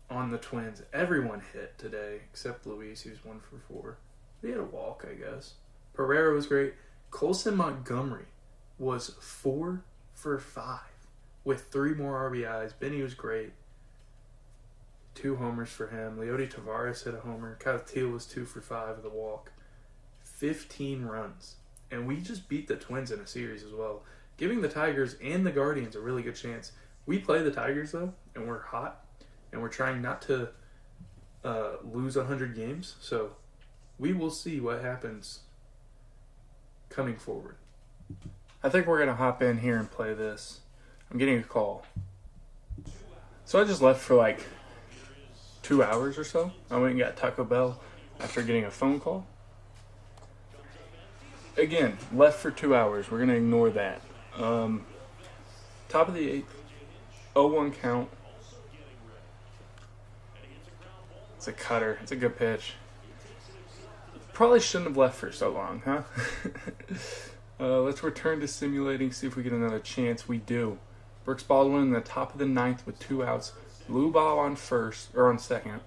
on the Twins. Everyone hit today, except Luis, he was 1 for 4. He had a walk, I guess. Pereira was great. Colson Montgomery was 4 for 5 with 3 more RBIs. Benny was great. 2 homers for him. Leody Taveras hit a homer. Kyle Teal was 2 for 5 with a walk. 15 runs. And we just beat the Twins in a series as well, giving the Tigers and the Guardians a really good chance. We play the Tigers, though, and we're hot, and we're trying not to lose 100 games. So we will see what happens coming forward. I think we're going to hop in here and play this. I'm getting a call. So I just left for like 2 hours or so. I went and got Taco Bell after getting a phone call. Again, left for 2 hours. We're going to ignore that. Top of the 8th. 0-1 count. It's a cutter. It's a good pitch. Probably shouldn't have left for so long, huh? Let's return to simulating, see if we get another chance. We do. Brooks Baldwin in the top of the 9th with 2 outs. Lou Ball on second.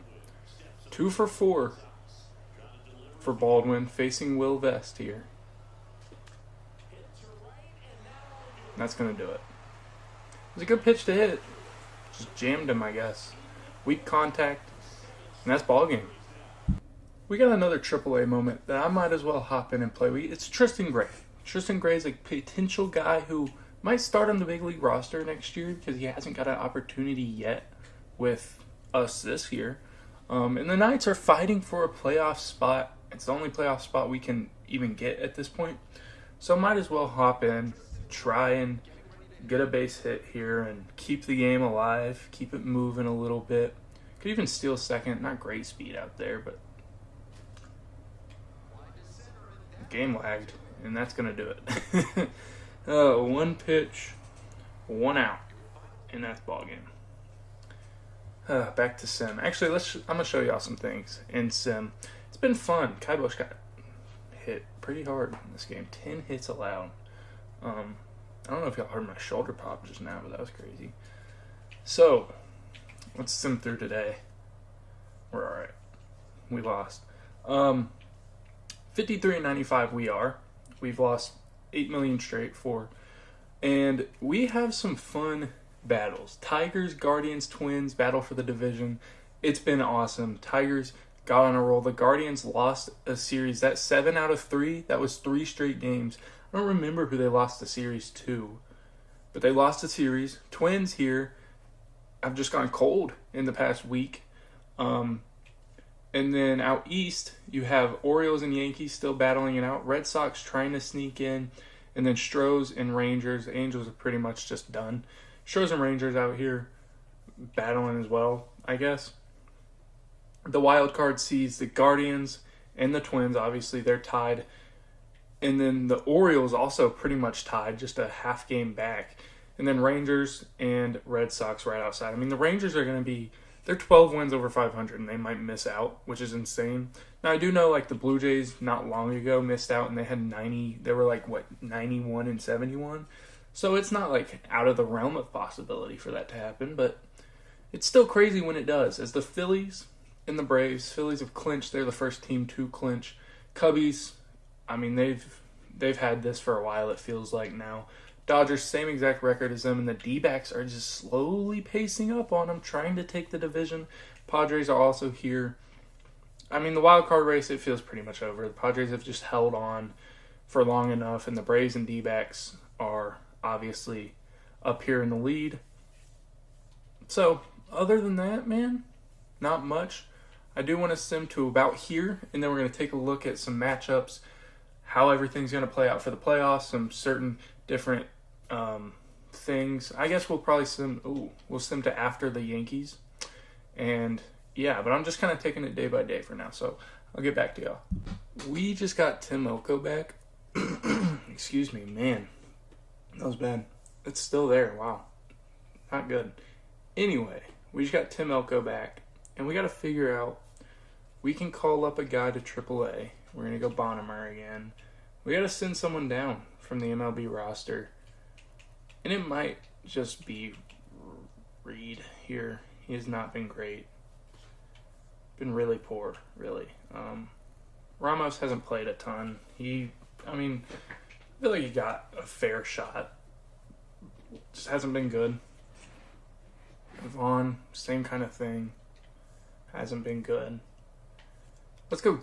2 for 4 for Baldwin, facing Will Vest here. That's going to do it. It was a good pitch to hit. Just jammed him, I guess. Weak contact, and that's ball game. We got another AAA moment that I might as well hop in and play. It's Tristan Gray. Tristan Gray is a potential guy who might start on the big league roster next year because he hasn't got an opportunity yet with us this year. And the Knights are fighting for a playoff spot. It's the only playoff spot we can even get at this point. So might as well hop in, try and get a base hit here and keep the game alive, keep it moving a little bit, Could even steal second. Not great speed out there, but game lagged, and that's going to do it. One pitch, one out, and that's ball game. Back to Sim. Actually, I'm going to show y'all some things in Sim. It's been fun. Ky Bush got hit pretty hard in this game. 10 hits allowed. I don't know if y'all heard my shoulder pop just now, but that was crazy. So, let's sim through today. We're alright. We lost. 53-95 we are. We've lost 8 million straight for. And we have some fun battles. Tigers, Guardians, Twins, battle for the division. It's been awesome. Tigers got on a roll. The Guardians lost a series. That's 7 out of 3. That was 3 straight games. I don't remember who they lost the series to. But they lost a series. Twins here have just gone cold in the past week. And then out east, you have Orioles and Yankees still battling it out. Red Sox trying to sneak in. And then Stros and Rangers. The Angels are pretty much just done. Stros and Rangers out here battling as well, I guess. The wild card sees the Guardians and the Twins. Obviously, they're tied. And then the Orioles also pretty much tied, just a half game back. And then Rangers and Red Sox right outside. I mean, the Rangers are going to be... They're 12 wins over 500, and they might miss out, which is insane. Now, I do know, like, the Blue Jays not long ago missed out, and they had 90... They were, like, 91 and 71? So it's not, like, out of the realm of possibility for that to happen, but it's still crazy when it does. As the Phillies and the Braves, Phillies have clinched. They're the first team to clinch. Cubbies, I mean, they've had this for a while, it feels like now. Dodgers, same exact record as them, and the D-backs are just slowly pacing up on them, trying to take the division. Padres are also here. I mean, the wild card race, it feels pretty much over. The Padres have just held on for long enough, and the Braves and D-backs are obviously up here in the lead. So, other than that, man, not much. I do want to sim to about here, and then we're going to take a look at some matchups, how everything's going to play out for the playoffs, some certain different things. I guess we'll probably we'll sim to after the Yankees. And yeah, but I'm just kind of taking it day by day for now, so I'll get back to y'all. We just got Tim Elko back. Excuse me, man. That was bad. It's still there. Wow. Not good. Anyway, we just got Tim Elko back, and we got to figure out, we can call up a guy to AAA. We're going to go Bonnemer again. We got to send someone down from the MLB roster. And it might just be Reed here. He has not been great. Been really poor, really. Ramos hasn't played a ton. I feel like he got a fair shot. Just hasn't been good. Vaughn, same kind of thing. Hasn't been good. Let's go.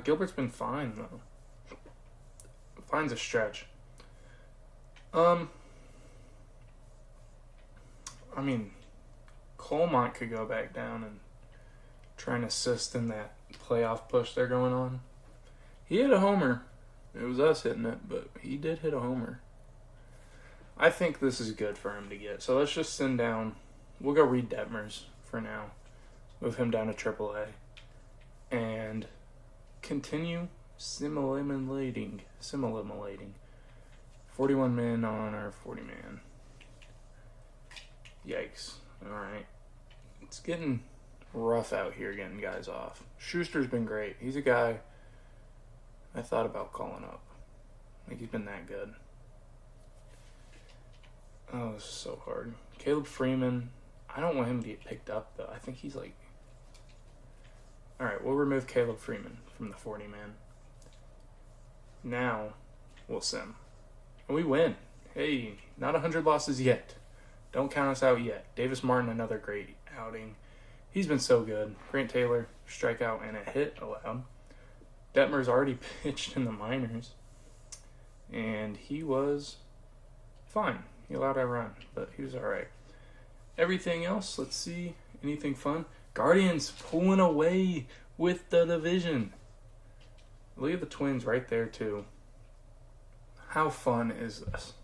Gilbert's been fine, though. Fine's a stretch. Colmont could go back down and try and assist in that playoff push they're going on. He hit a homer. It was us hitting it, but he did hit a homer. I think this is good for him to get. So let's just send down. We'll go Reed Detmers for now. Move him down to AAA. And continue simulating. 41 men on our 40 man. Yikes. Alright. It's getting rough out here getting guys off. Schuster's been great. He's a guy I thought about calling up. Like, he's been that good. Oh, this is so hard. Caleb Freeman. I don't want him to get picked up, though. I think he's like... Alright, we'll remove Caleb Freeman from the 40 man. Now, we'll sim. And we win. Hey, not 100 losses yet. Don't count us out yet. Davis Martin, another great outing. He's been so good. Grant Taylor, strikeout and a hit allowed. Detmer's already pitched in the minors. And he was fine. He allowed a run, but he was alright. Everything else, let's see. Anything fun? Guardians pulling away with the division. Look at the Twins right there, too. How fun is this?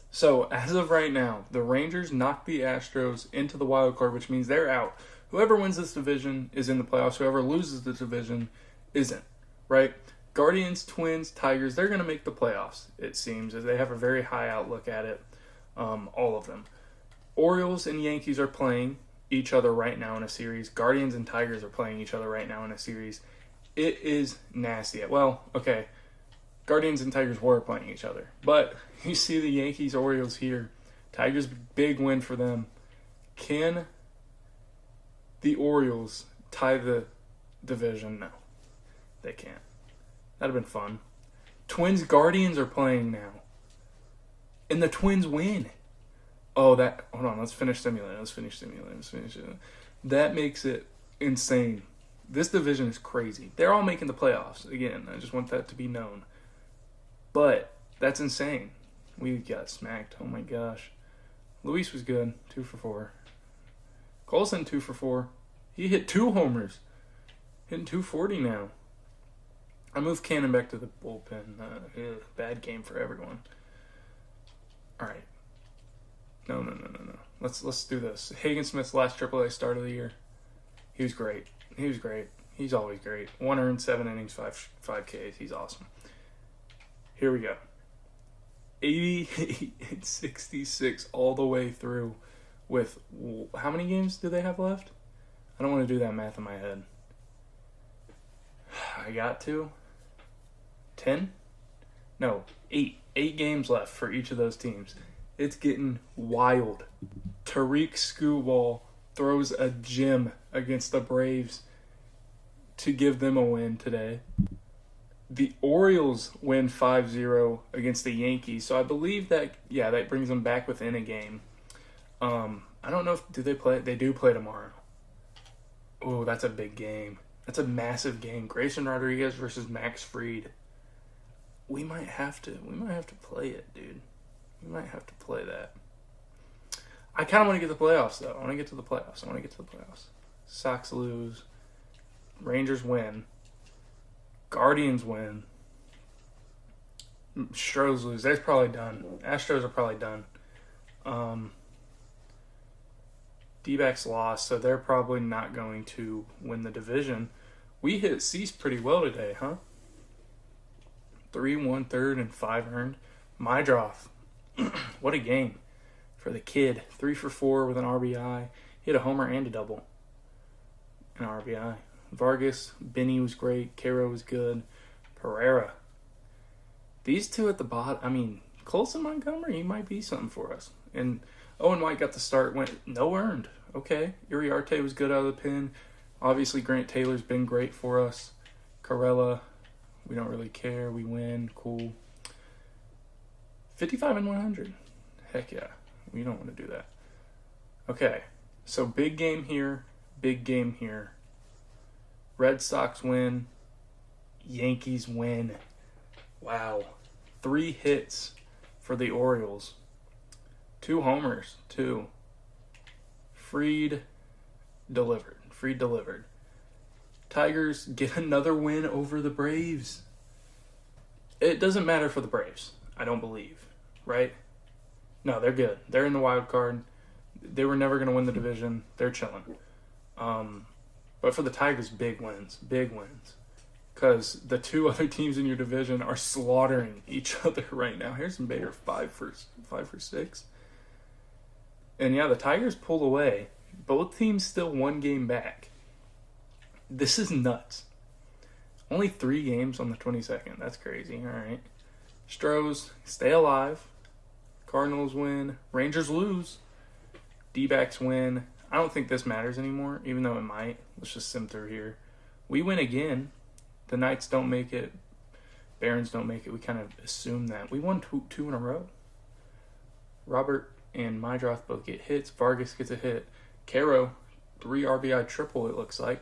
So, as of right now, the Rangers knocked the Astros into the wild card, which means they're out. Whoever wins this division is in the playoffs. Whoever loses the division isn't, right? Guardians, Twins, Tigers, they're going to make the playoffs, it seems, as they have a very high outlook at it, all of them. Orioles and Yankees are playing each other right now in a series. Guardians and Tigers are playing each other right now in a series. It is nasty. Well, okay, Guardians and Tigers were playing each other. But you see the Yankees, Orioles here. Tigers, big win for them. Can the Orioles tie the division? No, they can't. That'd have been fun. Twins, Guardians are playing now. And the Twins win. Oh, hold on, let's finish simulating. That makes it insane. This division is crazy. They're all making the playoffs. Again, I just want that to be known. But that's insane. We got smacked. Oh my gosh. Luis was good. 2 for 4. Colson, 2 for 4. He hit 2 homers. Hitting 240 now. I moved Cannon back to the bullpen. Bad game for everyone. All right. No. Let's do this. Hagen Smith's last AAA start of the year. He was great. He's always great. 1 earned, 7 innings, 5 Ks. He's awesome. Here we go. 88 and 66 all the way through with, how many games do they have left? I don't want to do that math in my head. I got to. 10? No, 8. 8 games left for each of those teams. It's getting wild. Tariq Skubal throws a gem against the Braves to give them a win today. The Orioles win 5-0 against the Yankees. So I believe that, that brings them back within a game. I don't know if, do they play? They do play tomorrow. Oh, that's a big game. That's a massive game. Grayson Rodriguez versus Max Fried. We might have to play it, dude. We might have to play that. I kind of want to get to the playoffs, though. I want to get to the playoffs. Sox lose. Rangers win. Guardians win. Stros lose. They're probably done. Astros are probably done. D-backs lost, so they're probably not going to win the division. We hit Cease pretty well today, huh? 3 1/3 and 5 earned. Mydroth. What a game for the kid. 3 for 4 with an RBI. He hit a homer and a double. An RBI. Vargas, Benny was great. Caro was good. Pereira. These two at the bottom. I mean, Colson Montgomery, he might be something for us. And Owen White got the start. Went no earned. Okay. Iriarte was good out of the pen. Obviously, Grant Taylor's been great for us. Corella, we don't really care. We win. Cool. 55 and 100. Heck yeah. We don't want to do that. Okay. So big game here. Big game here. Red Sox win. Yankees win. Wow. 3 hits for the Orioles. 2 homers. 2. Fried delivered. Tigers get another win over the Braves. It doesn't matter for the Braves, I don't believe, right? No, they're good. They're in the wild card. They were never going to win the division. They're chilling. But for the Tigers, big wins. Because the 2 other teams in your division are slaughtering each other right now. Harrison Bader, 5 for 6. And yeah, the Tigers pulled away. Both teams still 1 game back. This is nuts. Only 3 games on the 22nd. That's crazy. All right. Stros, stay alive. Cardinals win. Rangers lose. D-backs win. I don't think this matters anymore, even though it might. Let's just sim through here. We win again. The Knights don't make it. Barons don't make it. We kind of assume that. We won 2 in a row. Robert and Mydroth both get hits. Vargas gets a hit. Caro, 3 RBI triple, it looks like.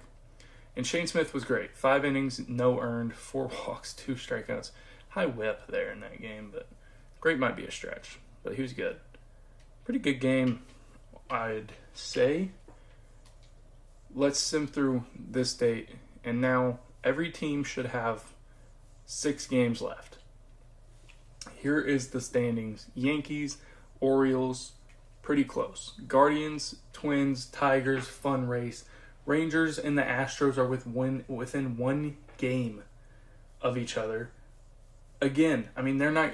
And Shane Smith was great. 5 innings, no earned, 4 walks, 2 strikeouts. High whip there in that game, but great might be a stretch. But he was good. Pretty good game, I'd say. Let's sim through this date. And now every team should have 6 games left. Here is the standings. Yankees, Orioles, pretty close. Guardians, Twins, Tigers, fun race. Rangers and the Astros are within 1 game of each other. Again, I mean, they're not,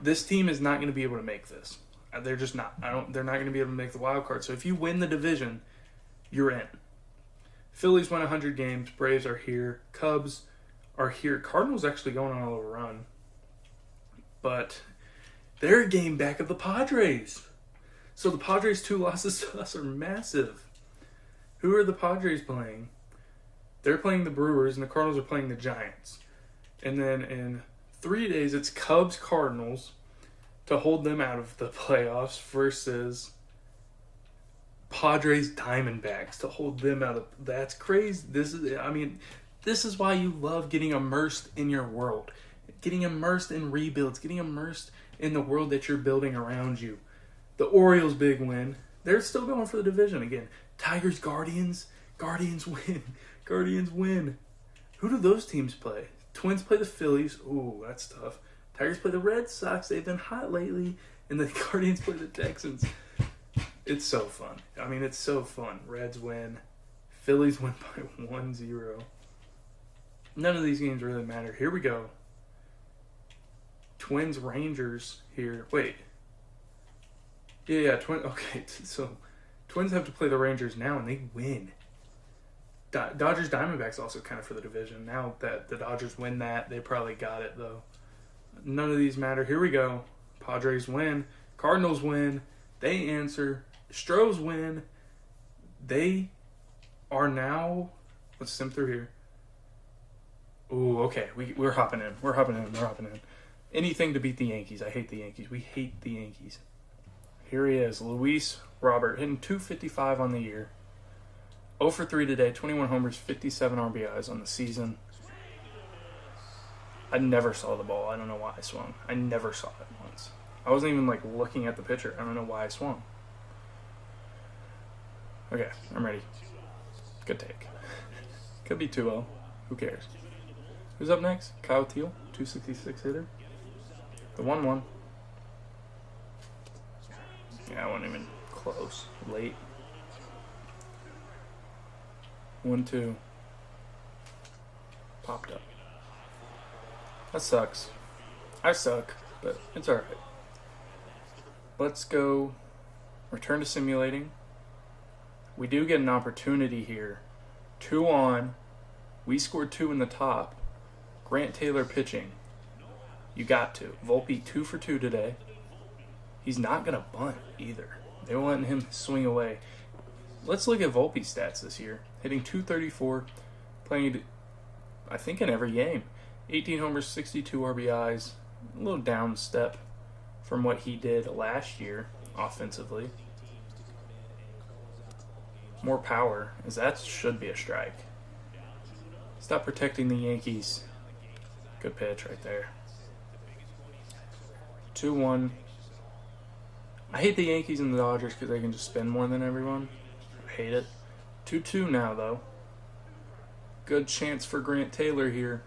this team is not going to be able to make this. They're just not. They're not going to be able to make the wild card. So if you win the division, you're in. Phillies won 100 games. Braves are here. Cubs are here. Cardinals actually going on a little run. But they're a game back of the Padres. So the Padres' 2 losses to us are massive. Who are the Padres playing? They're playing the Brewers, and the Cardinals are playing the Giants. And then in 3 days, it's Cubs-Cardinals to hold them out of the playoffs versus Padres-Diamondbacks to hold them out of... That's crazy. This is why you love getting immersed in your world. Getting immersed in rebuilds. Getting immersed in the world that you're building around you. The Orioles' big win. They're still going for the division again. Tigers, Guardians. Guardians win. Guardians win. Who do those teams play? Twins play the Phillies. Ooh, that's tough. Tigers play the Red Sox. They've been hot lately. And the Guardians play the Texans. It's so fun. I mean, it's so fun. Reds win. Phillies win by 1-0. None of these games really matter. Here we go. Twins, Rangers here. Wait. Yeah. Okay, so Twins have to play the Rangers now, and they win. Dodgers, Diamondbacks also kind of for the division. Now that the Dodgers win that, they probably got it, though. None of these matter. Here we go. Padres win. Cardinals win. They answer. Astros win. They are now... Let's sim through here. Ooh, okay. We're hopping in. We're hopping in. Anything to beat the Yankees. I hate the Yankees. We hate the Yankees. Here he is. Luis Robert hitting .255 on the year. 0 for 3 today. 21 homers, 57 RBIs on the season. I never saw the ball. I don't know why I swung. I never saw it once. I wasn't even looking at the pitcher. I don't know why I swung. Okay, I'm ready. Good take. Could be 2-0. Who cares? Who's up next? Kyle Teal, 266 hitter. The 1-1. Yeah, I wasn't even close. Late. 1-2. Popped up. That sucks. I suck, but it's alright. Let's go return to simulating. We do get an opportunity here. 2 on. We scored 2 in the top. Grant Taylor pitching. You got to. Volpe 2 for 2 today. He's not going to bunt either. They were letting him swing away. Let's look at Volpe's stats this year. Hitting .234. Playing, I think, in every game. 18 homers, 62 RBIs. A little down step from what he did last year offensively. More power, as that should be a strike. Stop protecting the Yankees. Good pitch right there. 2-1. I hate the Yankees and the Dodgers because they can just spend more than everyone. I hate it. 2-2 now, though. Good chance for Grant Taylor here.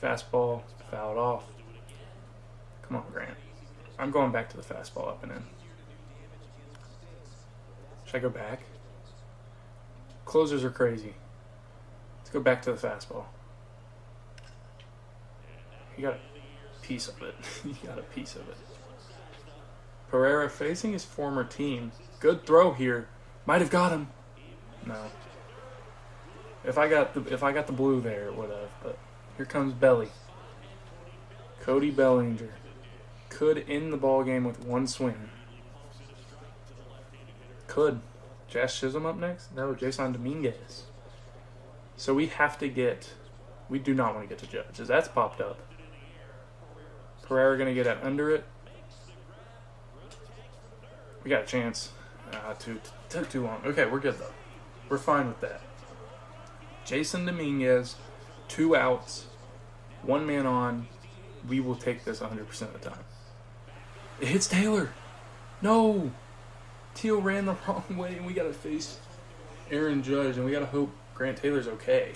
Fastball, fouled off. Come on, Grant. I'm going back to the fastball up and in. Should I go back? Closers are crazy. Let's go back to the fastball. You got a piece of it. You got a piece of it. Pereira facing his former team. Good throw here. Might have got him. No. If I got the blue there, it would have. But here comes Belly. Cody Bellinger could end the ball game with 1 swing. Could. Josh Chisholm up next? No, Jason Dominguez. So we have to get... We do not want to get to Judge, as that's popped up. Pereira going to get under it. We got a chance. Took too long. Okay, we're good, though. We're fine with that. Jason Dominguez, 2 outs, 1 man on. We will take this 100% of the time. It hits Taylor. No! Teal ran the wrong way, and we got to face Aaron Judge, and we got to hope Grant Taylor's okay.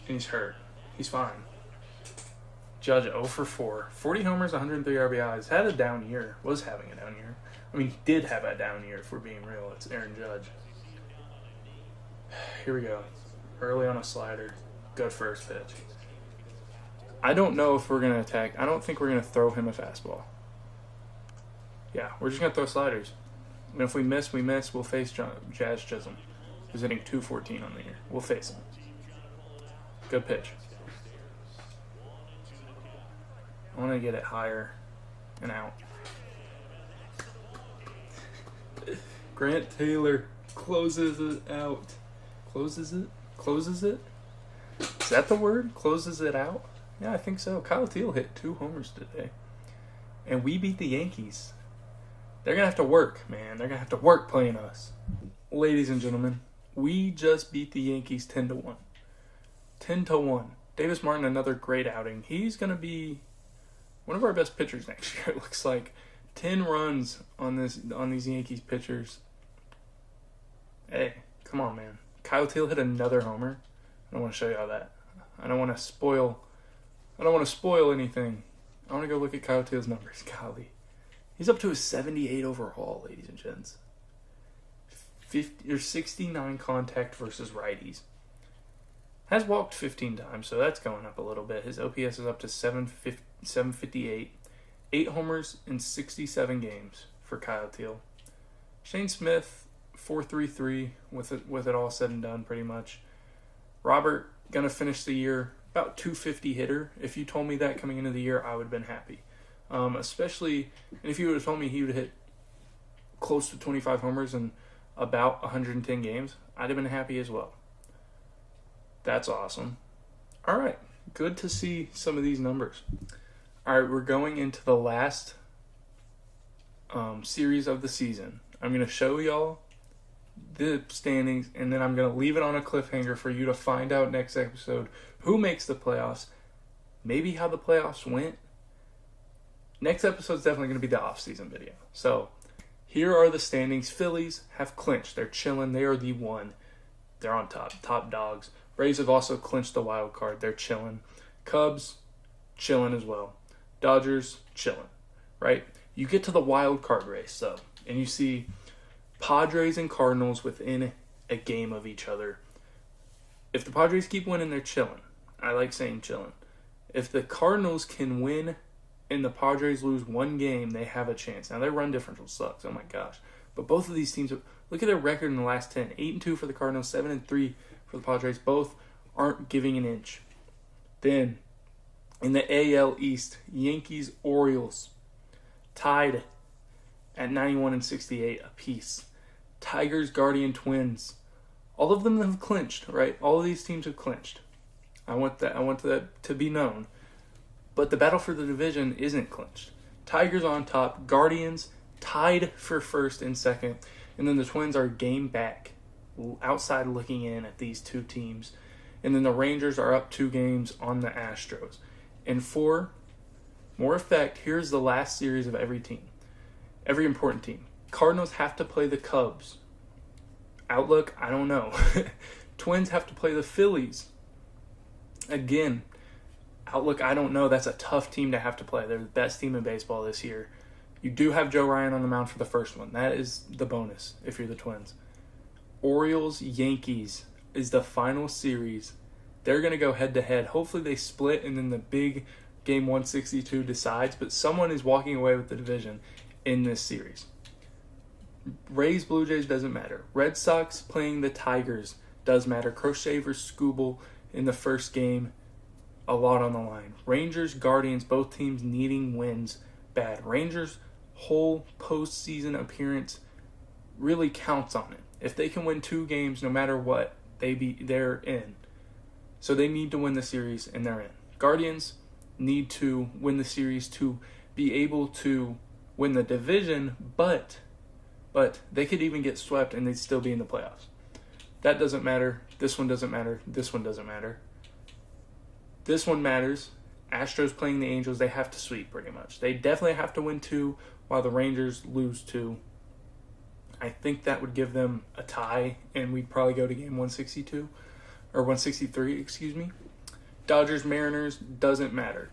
And he's hurt. He's fine. Judge 0 for 4. 40 homers, 103 RBIs. Had a down year. Was having a down year. I mean, he did have a down year, if we're being real. It's Aaron Judge. Here we go. Early on a slider. Good first pitch. I don't know if we're going to attack. I don't think we're going to throw him a fastball. Yeah, we're just going to throw sliders. And if we miss, we miss. We'll face Jazz Chisholm, who's hitting 214 on the year. We'll face him. Good pitch. I want to get it higher and out. Grant Taylor closes it out. Closes it? Closes it? Is that the word? Closes it out? Yeah, I think so. Kyle Teel hit 2 homers today. And we beat the Yankees. They're going to have to work, man. They're going to have to work playing us. Ladies and gentlemen, we just beat the Yankees 10-1. 10-1. Davis Martin, another great outing. He's going to be one of our best pitchers next year, it looks like. 10 runs on these Yankees pitchers. Hey, come on, man. Kyle Teel hit another homer. I don't want to show y'all that. I don't want to spoil anything. I want to go look at Kyle Teel's numbers. Golly. He's up to a 78 overall, ladies and gents. 69 contact versus righties. Has walked 15 times, so that's going up a little bit. His OPS is up to 758. 8 homers in 67 games for Kyle Teel. Shane Smith, 4.33 with it all said and done, pretty much. Robert, going to finish the year about 250 hitter. If you told me that coming into the year, I would have been happy. Especially if you would have told me he would hit close to 25 homers in about 110 games, I'd have been happy as well. That's awesome. All right, good to see some of these numbers. All right, we're going into the last series of the season. I'm going to show y'all the standings, and then I'm going to leave it on a cliffhanger for you to find out next episode who makes the playoffs, maybe how the playoffs went. Next episode is definitely going to be the off-season video. So here are the standings. Phillies have clinched. They're chilling. They are the one. They're on top dogs. Rays have also clinched the wild card. They're chilling. Cubs, chilling as well. Dodgers, chilling. Right? You get to the wild card race, though, and you see Padres and Cardinals within a game of each other. If the Padres keep winning, they're chilling. I like saying chilling. If the Cardinals can win and the Padres lose one game, they have a chance. Now, their run differential sucks. Oh, my gosh. But both of these teams, look at their record in the last 10. 8-2 for the Cardinals, 7-3 for the Padres. Both aren't giving an inch. Then, in the AL East, Yankees, Orioles, tied at 91 and 68 apiece. Tigers, Guardian, Twins. All of them have clinched, right? All of these teams have clinched. I want that to be known. But the battle for the division isn't clinched. Tigers on top, Guardians tied for first and second, and then the Twins are game back, outside looking in at these two teams. And then the Rangers are up 2 games on the Astros. And for more effect, here's the last series of every team. Every important team. Cardinals have to play the Cubs. Outlook, I don't know. Twins have to play the Phillies. Again, outlook, I don't know. That's a tough team to have to play. They're the best team in baseball this year. You do have Joe Ryan on the mound for the first one. That is the bonus if you're the Twins. Orioles, Yankees is the final series. They're going to go head-to-head. Hopefully they split and then the big game 162 decides, but someone is walking away with the division in this series. Rays, Blue Jays doesn't matter. Red Sox playing the Tigers does matter. Crochet versus Skubal in the first game, a lot on the line. Rangers, Guardians, both teams needing wins bad. Rangers' whole postseason appearance really counts on it. If they can win 2 games, no matter what, they're in. So they need to win the series, and they're in. Guardians need to win the series to be able to win the division, but they could even get swept and they'd still be in the playoffs. That doesn't matter. This one doesn't matter. This one doesn't matter. This one matters. Astros playing the Angels, they have to sweep pretty much. They definitely have to win 2 while the Rangers lose 2. I think that would give them a tie, and we'd probably go to game 162, or 163, excuse me. Dodgers, Mariners, doesn't matter.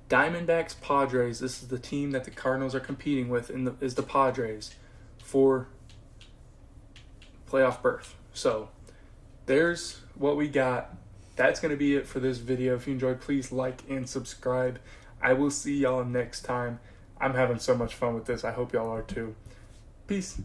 Diamondbacks, Padres. This is the team that the Cardinals are competing with, is the Padres for playoff berth. So there's what we got. That's going to be it for this video. If you enjoyed, please like and subscribe. I will see y'all next time. I'm having so much fun with this. I hope y'all are too. Peace.